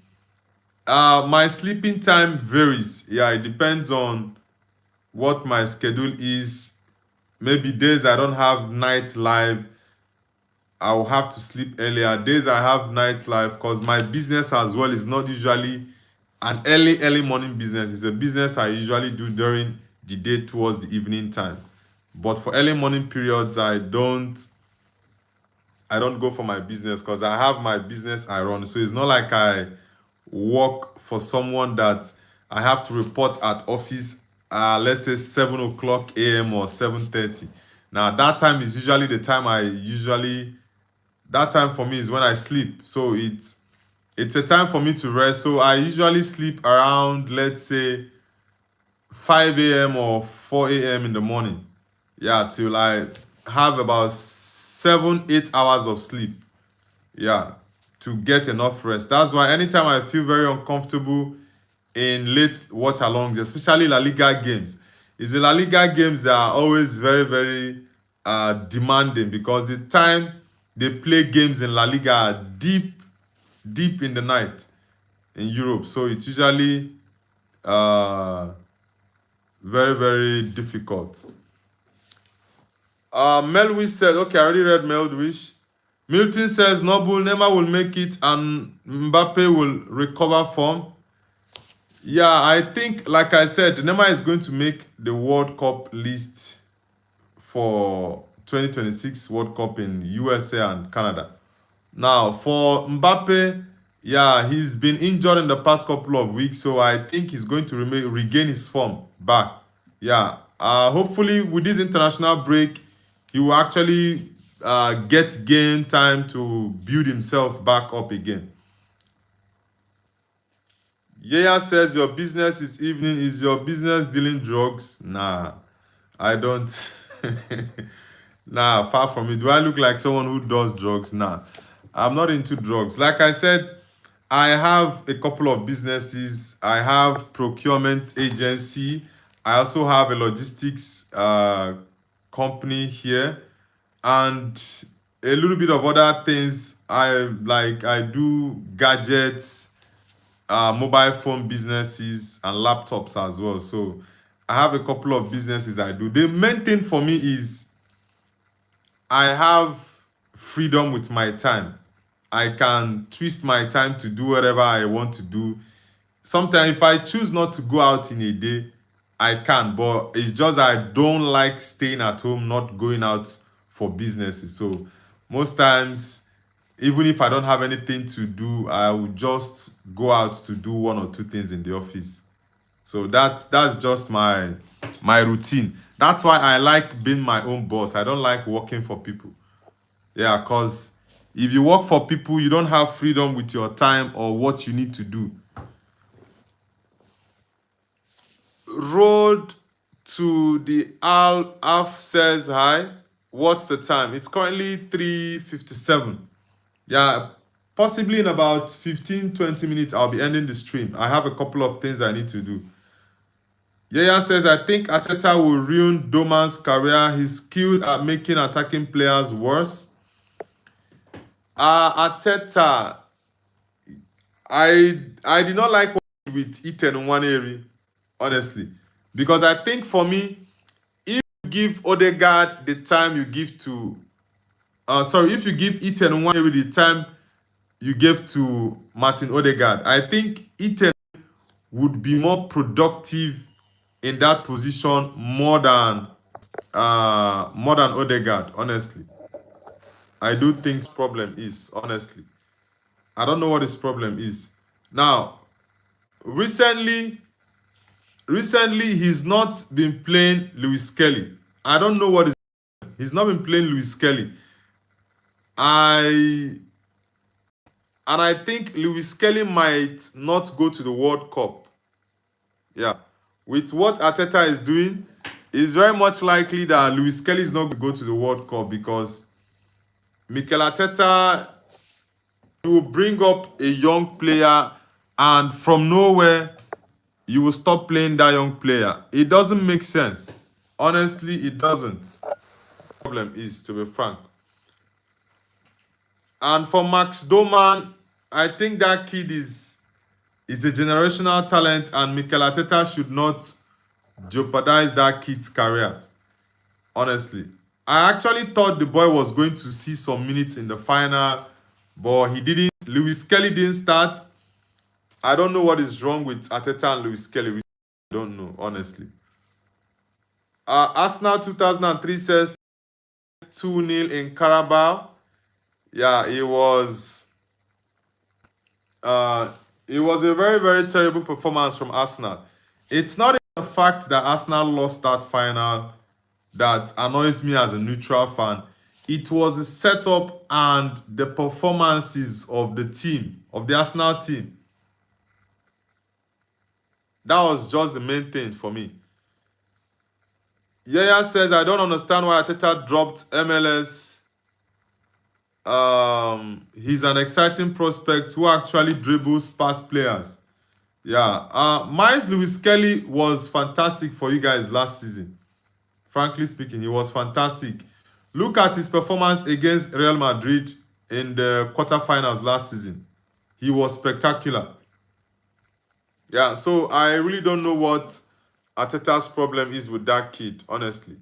my sleeping time varies. Yeah, it depends on what my schedule is. Maybe days I don't have night live, I will have to sleep earlier. Days I have night live, because my business as well is not usually an early morning business. It's a business I usually do during the day towards the evening time. But for early morning periods, I don't go for my business, because I have my business I run. So it's not like I work for someone that I have to report at office, let's say 7 o'clock a.m. or 7:30. Now that time is usually the time that time for me is when I sleep. So it's a time for me to rest. So I usually sleep around, let's say, 5 a.m. or 4 a.m. in the morning. Yeah, till I have about 7-8 hours of sleep. Yeah, to get enough rest. That's why anytime I feel very uncomfortable in late watch alongs, especially La Liga games, it's the La Liga games that are always very, very demanding, because the time they play games in La Liga are deep in the night in Europe. So it's usually very, very difficult. Melwish said, okay, I already read Melwish. Milton says, Noble, Neymar will make it and Mbappe will recover form. Yeah, I think, like I said, Neymar is going to make the World Cup list for 2026 World Cup in USA and Canada. Now, for Mbappe, yeah, he's been injured in the past couple of weeks, so I think he's going to regain his form back. Yeah, hopefully with this international break, he will actually get game time to build himself back up again. Yaya says, your business is evening. Is your business dealing drugs? Nah, I don't. Nah, far from it. Do I look like someone who does drugs? Nah, I'm not into drugs. Like I said, I have a couple of businesses. I have procurement agency. I also have a logistics company here, and a little bit of other things. I do gadgets, mobile phone businesses, and laptops as well. So I have a couple of businesses I do. The main thing for me is I have freedom with my time. I can twist my time to do whatever I want to do. Sometimes if I choose not to go out in a day, I can, but it's just I don't like staying at home, not going out for businesses. So most times, even if I don't have anything to do, I will just go out to do one or two things in the office. So that's just my routine. That's why I like being my own boss. I don't like working for people. Yeah, because if you work for people, you don't have freedom with your time or what you need to do. Road to the Alf says hi. What's the time? It's currently 3:57. Yeah, possibly in about 15-20 minutes, I'll be ending the stream. I have a couple of things I need to do. Yaya says, I think Ateta will ruin Doman's career. He's skilled at making attacking players worse. Ateta, I did not like what he did with Ethan Nwaneri, honestly. Because I think for me, if you give Odegaard the time you give to if you give Ethan Nwaneri the time you gave to Martin Odegaard, I think Ethan would be more productive in that position more than Odegaard, honestly. I do think his problem is, honestly. I don't know what his problem is. Now, recently, he's not been playing Lewis Kelly. I don't know what is. He's not been playing Lewis Kelly. I think Lewis Kelly might not go to the World Cup. Yeah, with what Arteta is doing, it's very much likely that Lewis Kelly is not going to go to the World Cup because Mikel Arteta will bring up a young player and from nowhere you will stop playing that young player. It doesn't make sense. Honestly, it doesn't. The problem is, to be frank. And for Max Doman, I think that kid is a generational talent and Mikel Arteta should not jeopardize that kid's career. Honestly. I actually thought the boy was going to see some minutes in the final, but he didn't. Lewis Kelly didn't start. I don't know what is wrong with Arteta and Lewis Kelly. I don't know, honestly. Arsenal 2003 says 2-0 in Carabao. Yeah, it was a very, very terrible performance from Arsenal. It's not the fact that Arsenal lost that final that annoys me as a neutral fan. It was the setup and the performances of the team, of the Arsenal team. That was just the main thing for me. Yaya says, I don't understand why Ateta dropped MLS. He's an exciting prospect who actually dribbles past players. Yeah. Miles Lewis Kelly was fantastic for you guys last season. Frankly speaking, he was fantastic. Look at his performance against Real Madrid in the quarterfinals last season. He was spectacular. Yeah, so I really don't know what Arteta's problem is with that kid, honestly.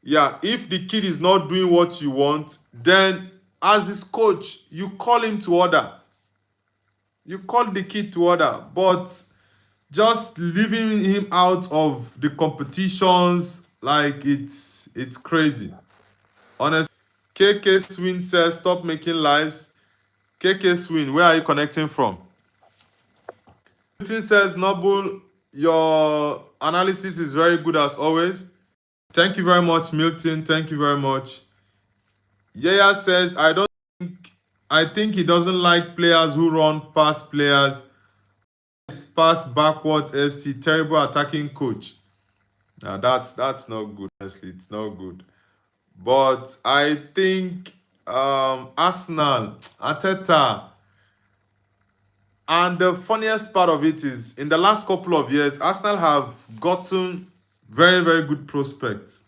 Yeah, if the kid is not doing what you want, then as his coach, you call him to order. You call the kid to order, but just leaving him out of the competitions, like it's crazy. Honestly. KK Swin says, stop making lives. KK Swin, where are you connecting from? Milton says, Noble, your analysis is very good as always. Thank you very much, Milton. Thank you very much. Yaya says, I think he doesn't like players who run past players. Pass backwards FC, terrible attacking coach. Now that's not good, honestly. It's not good. But I think Arsenal, Arteta, and the funniest part of it is in the last couple of years, Arsenal have gotten very, very good prospects.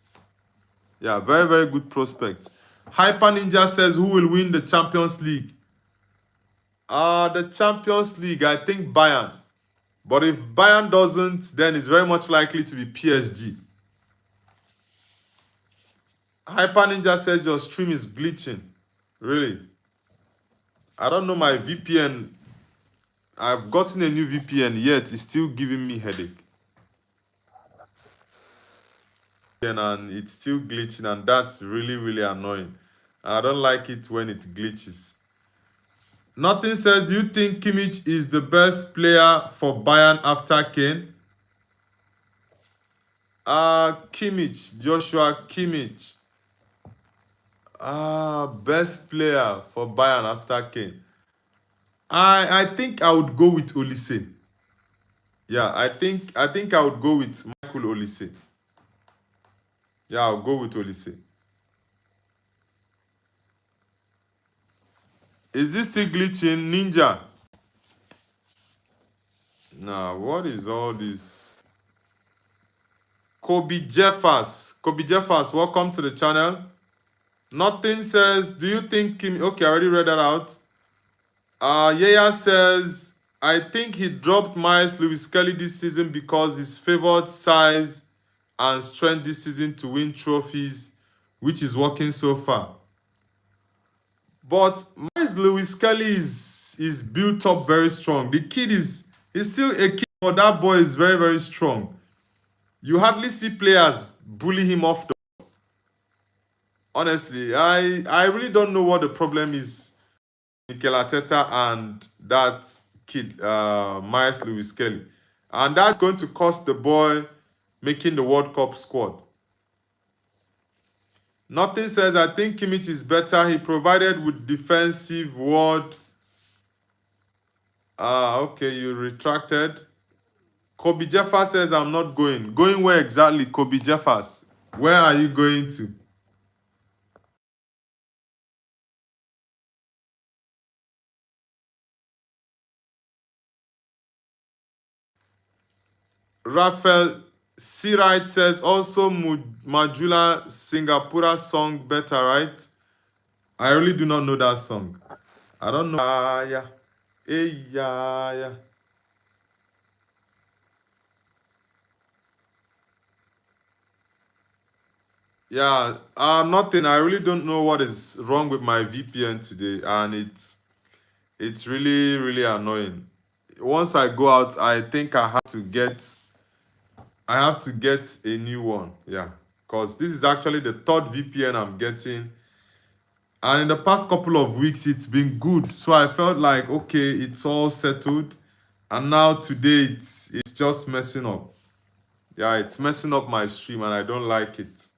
Yeah, very, very good prospects. Hyper Ninja says, who will win the Champions League? The Champions League, I think Bayern. But if Bayern doesn't, then it's very much likely to be PSG. Hyper Ninja says your stream is glitching. Really? I don't know my VPN. I've gotten a new VPN, yet it's still giving me headache. And it's still glitching, and that's really, really annoying. I don't like it when it glitches. Nothing says, you think Kimmich is the best player for Bayern after Kane? Kimmich, Joshua Kimmich. Best player for Bayern after Kane. I think I would go with Olise. Yeah, I think I would go with Michael Olise. Yeah, I'll go with Olise. Is this still glitching, Ninja? Nah, what is all this? Kobe Jeffers, welcome to the channel. Nothing says, do you think Kim? Okay, I already read that out. Yaya says, I think he dropped Miles Lewis Kelly this season because he's favored size and strength this season to win trophies, which is working so far. But Miles Lewis Kelly is built up very strong. The kid he's still a kid, but that boy is very, very strong. You hardly see players bully him off the. Honestly, I really don't know what the problem is. Mikel Arteta and that kid, Miles Lewis Kelly. And that's going to cost the boy making the World Cup squad. Nothing says, I think Kimmich is better. He provided with defensive word. Okay, you retracted. Kobe Jeffers says, I'm not going. Going where exactly, Kobe Jeffers? Where are you going to? Raphael Sirite says, also Majula Singapura song better, right? I really do not know that song. I don't know. Yeah. Hey, yeah. Yeah, nothing. I really don't know what is wrong with my VPN today, and it's really, really annoying. Once I go out, I think I have to get a new one. Yeah, because this is actually the third VPN I'm getting, and in the past couple of weeks it's been good. So I felt like, okay, it's all settled, and now today it's just messing up. Yeah, it's messing up my stream, and I don't like it.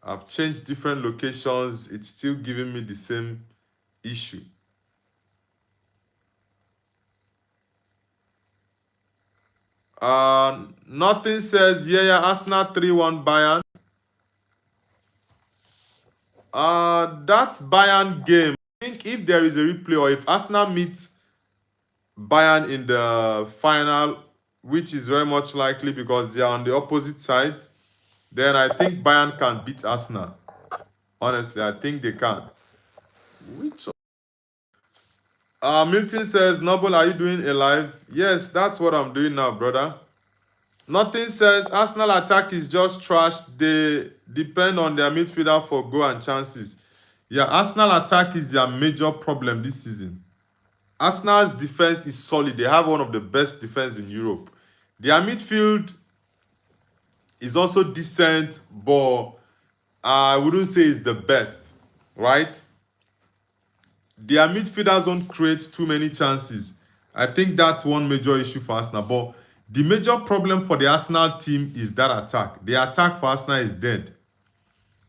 I've changed different locations. It's still giving me the same issue. Nothing says, yeah, Arsenal 3-1 Bayern. That Bayern game, I think if there is a replay or if Arsenal meets Bayern in the final, which is very much likely because they are on the opposite sides, then I think Bayern can beat Arsenal. Honestly, I think they can. Which Milton says, Noble, are you doing a live? Yes, that's what I'm doing now, brother. Nothing says Arsenal attack is just trash. They depend on their midfielder for goal and chances. Yeah, Arsenal attack is their major problem this season. Arsenal's defense is solid. They have one of the best defense in Europe. Their midfield is also decent, but I wouldn't say it's the best, right? Their midfielders don't create too many chances. I think that's one major issue for Arsenal. But the major problem for the Arsenal team is that attack. The attack for Arsenal is dead.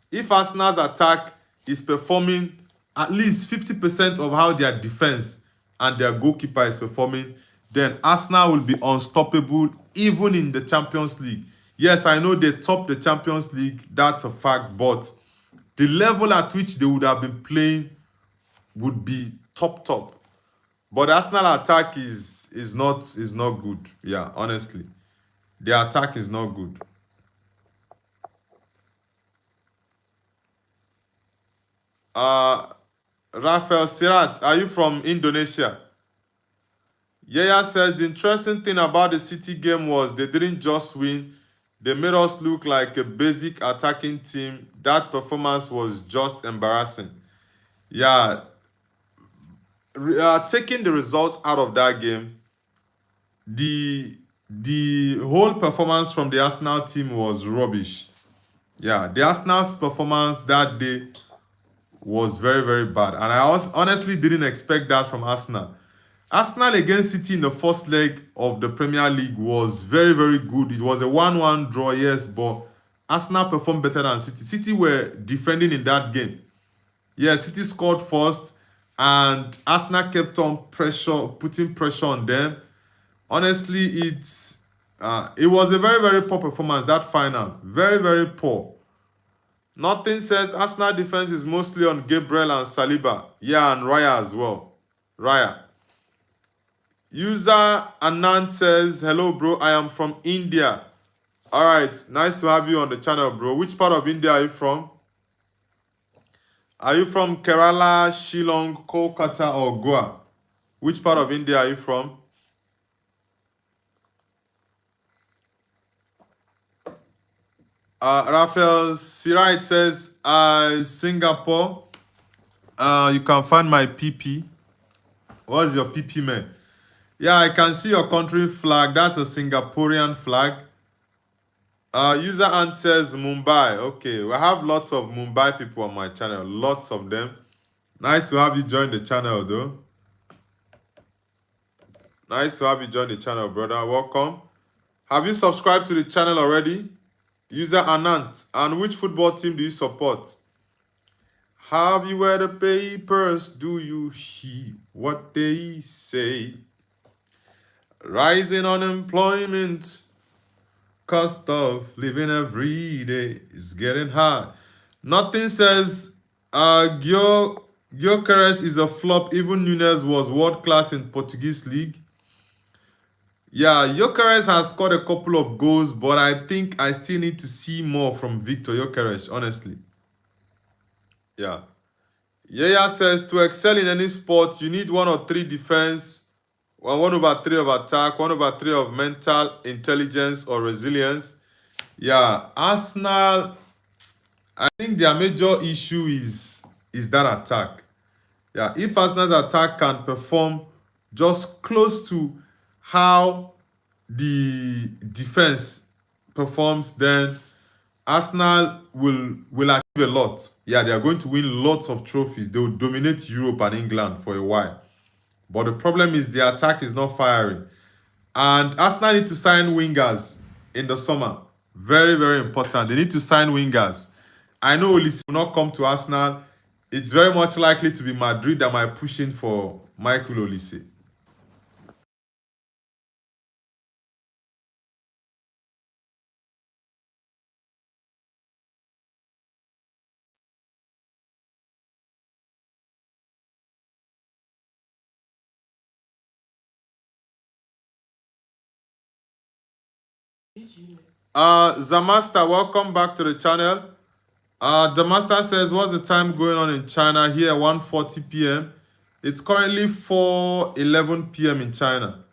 If Arsenal's attack is performing at least 50% of how their defense and their goalkeeper is performing, then Arsenal will be unstoppable even in the Champions League. Yes, I know they top the Champions League. That's a fact. But the level at which they would have been playing would be top top. But the Arsenal attack is not good. Yeah, honestly, the attack is not good. Uh, Rafael Sirat, are you from Indonesia? Yaya says the interesting thing about the City game was they didn't just win, they made us look like a basic attacking team. That performance was just embarrassing. Yeah, taking the results out of that game, the whole performance from the Arsenal team was rubbish. Yeah, the Arsenal's performance that day was very, very bad. And honestly didn't expect that from Arsenal. Arsenal against City in the first leg of the Premier League was very, very good. It was a 1-1 draw, yes, but Arsenal performed better than City. City were defending in that game. Yeah, City scored first, and Arsenal kept on putting pressure on them. Honestly, it was a very, very poor performance, that final. Very, very poor. Nothing says Arsenal defense is mostly on Gabriel and Saliba. Yeah, and Raya as well. Raya. User Anand says, hello, bro. I am from India. All right. Nice to have you on the channel, bro. Which part of India are you from? Are you from Kerala, Shillong, Kolkata, or Goa? Which part of India are you from? Raphael Sirait says, Singapore. You can find my PP. What's your PP, man? Yeah, I can see your country flag. That's a Singaporean flag. User answers Mumbai. Okay, we have lots of Mumbai people on my channel. Lots of them. Nice to have you join the channel, though. Nice to have you join the channel, brother. Welcome. Have you subscribed to the channel already? User Anant. And which football team do you support? Have you read the papers? Do you hear what they say? Rising unemployment. Cost of living every day is getting high. Nothing says Gyökeres is a flop. Even Nunes was world class in Portuguese league. Yeah, Gyökeres has scored a couple of goals, but I think I still need to see more from Victor Gyökeres, honestly. Yeah. Yaya says to excel in any sport, you need 1 or 3 defense, 1/3 of attack, 1/3 of mental intelligence or resilience. Yeah, Arsenal, I think their major issue is that attack. Yeah, if Arsenal's attack can perform just close to how the defense performs, then Arsenal will achieve a lot. Yeah, they are going to win lots of trophies. They will dominate Europe and England for a while. But the problem is the attack is not firing. And Arsenal need to sign wingers in the summer. Very, very important. They need to sign wingers. I know Olise will not come to Arsenal. It's very much likely to be Madrid that might push in for Michael Olise. Zamasta, welcome back to the channel. The master says, what's the time going on in China? Here, 1:40 p.m. It's currently 4:11 p.m. in China.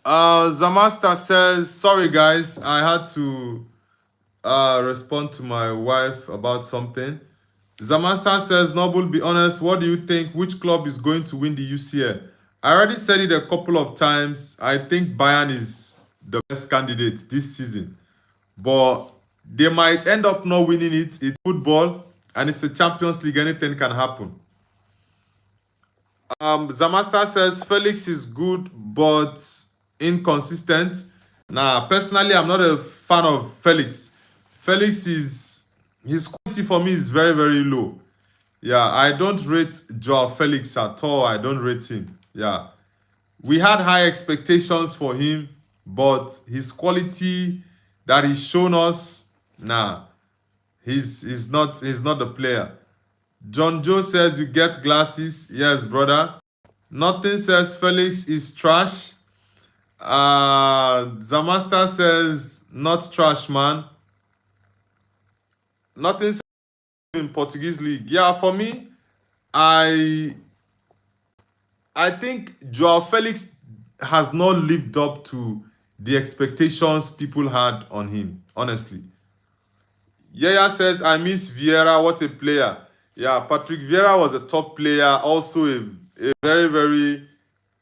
Zamasta says, sorry guys, I had to respond to my wife about something. Zamasta says, Noble, be honest, what do you think? Which club is going to win the UCL? I already said it a couple of times. I think Bayern is the best candidate this season. But they might end up not winning it. It's football and it's a Champions League. Anything can happen. Zamasta says Felix is good but inconsistent. Nah, personally, I'm not a fan of Felix. Felix is his quality for me is very, very low. Yeah, I don't rate Joao Felix at all. I don't rate him. Yeah. We had high expectations for him, but his quality that he's shown us, nah, he's not the player. John Joe says you get glasses. Yes, brother. Nothing says Felix is trash. Zamasta says not trash, man. Nothing says in Portuguese league. Yeah, for me, I I think Joao Felix has not lived up to the expectations people had on him. Honestly, Yaya says I miss Vieira. What a player! Yeah, Patrick Vieira was a top player, also a very, very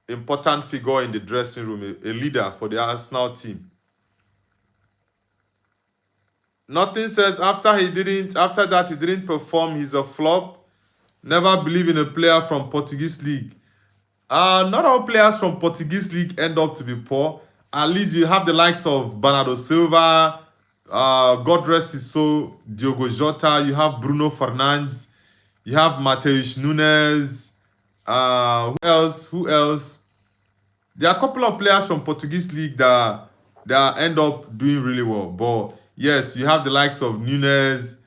important figure in the dressing room, a leader for the Arsenal team. Nothing says after that he didn't perform, he's a flop. Never believe in a player from Portuguese league. Not all players from Portuguese league end up to be poor. At least you have the likes of Bernardo Silva, God rest his soul, Diogo Jota. You have Bruno Fernandes. You have Mateus Nunes. Who else? Who else? There are a couple of players from Portuguese league that end up doing really well. But yes, you have the likes of Nunes.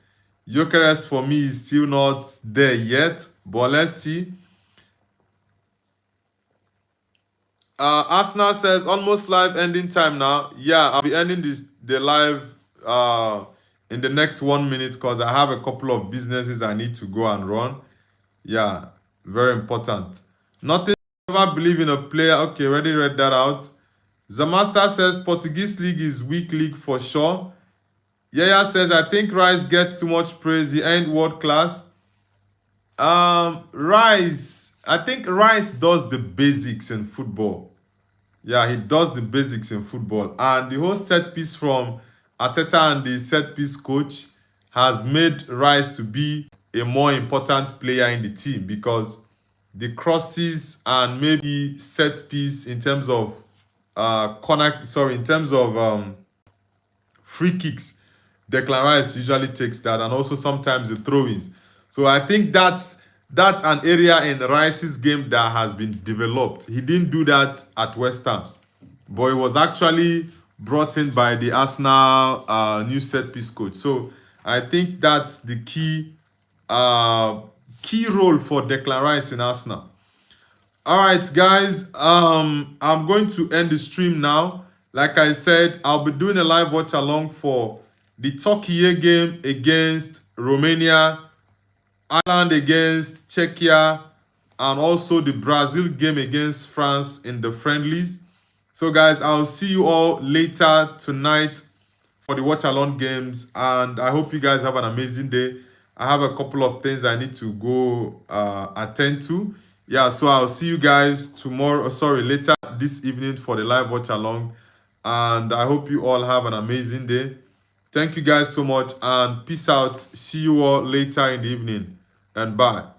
Gyökeres for me is still not there yet. But let's see. Arsenal says almost live ending time now. Yeah, I'll be ending the live in the next 1 minute because I have a couple of businesses I need to go and run. Yeah, very important. Nothing ever believe in a player. Okay, already read that out. Zamasta says Portuguese league is weak league for sure. Yaya says I think Rice gets too much praise. He ain't world class. Rice. I think Rice does the basics in football. Yeah, he does the basics in football. And the whole set piece from Arteta and the set piece coach has made Rice to be a more important player in the team because the crosses and maybe set piece in terms of in terms of free kicks, Declan Rice usually takes that, and also sometimes the throw-ins. So I think that's an area in Rice's game that has been developed. He didn't do that at West Ham, but he was actually brought in by the Arsenal new set piece coach. So I think that's the key role for Declan Rice in Arsenal. All right, guys. I'm going to end the stream now. Like I said, I'll be doing a live watch along for the Turkey game against Romania, Ireland against Czechia, and also the Brazil game against France in the friendlies. So, guys, I'll see you all later tonight for the watch along games, and I hope you guys have an amazing day. I have a couple of things I need to go attend to. Yeah, so I'll see you guys tomorrow. Sorry, later this evening for the live watch along, and I hope you all have an amazing day. Thank you guys so much, and peace out. See you all later in the evening, and bye.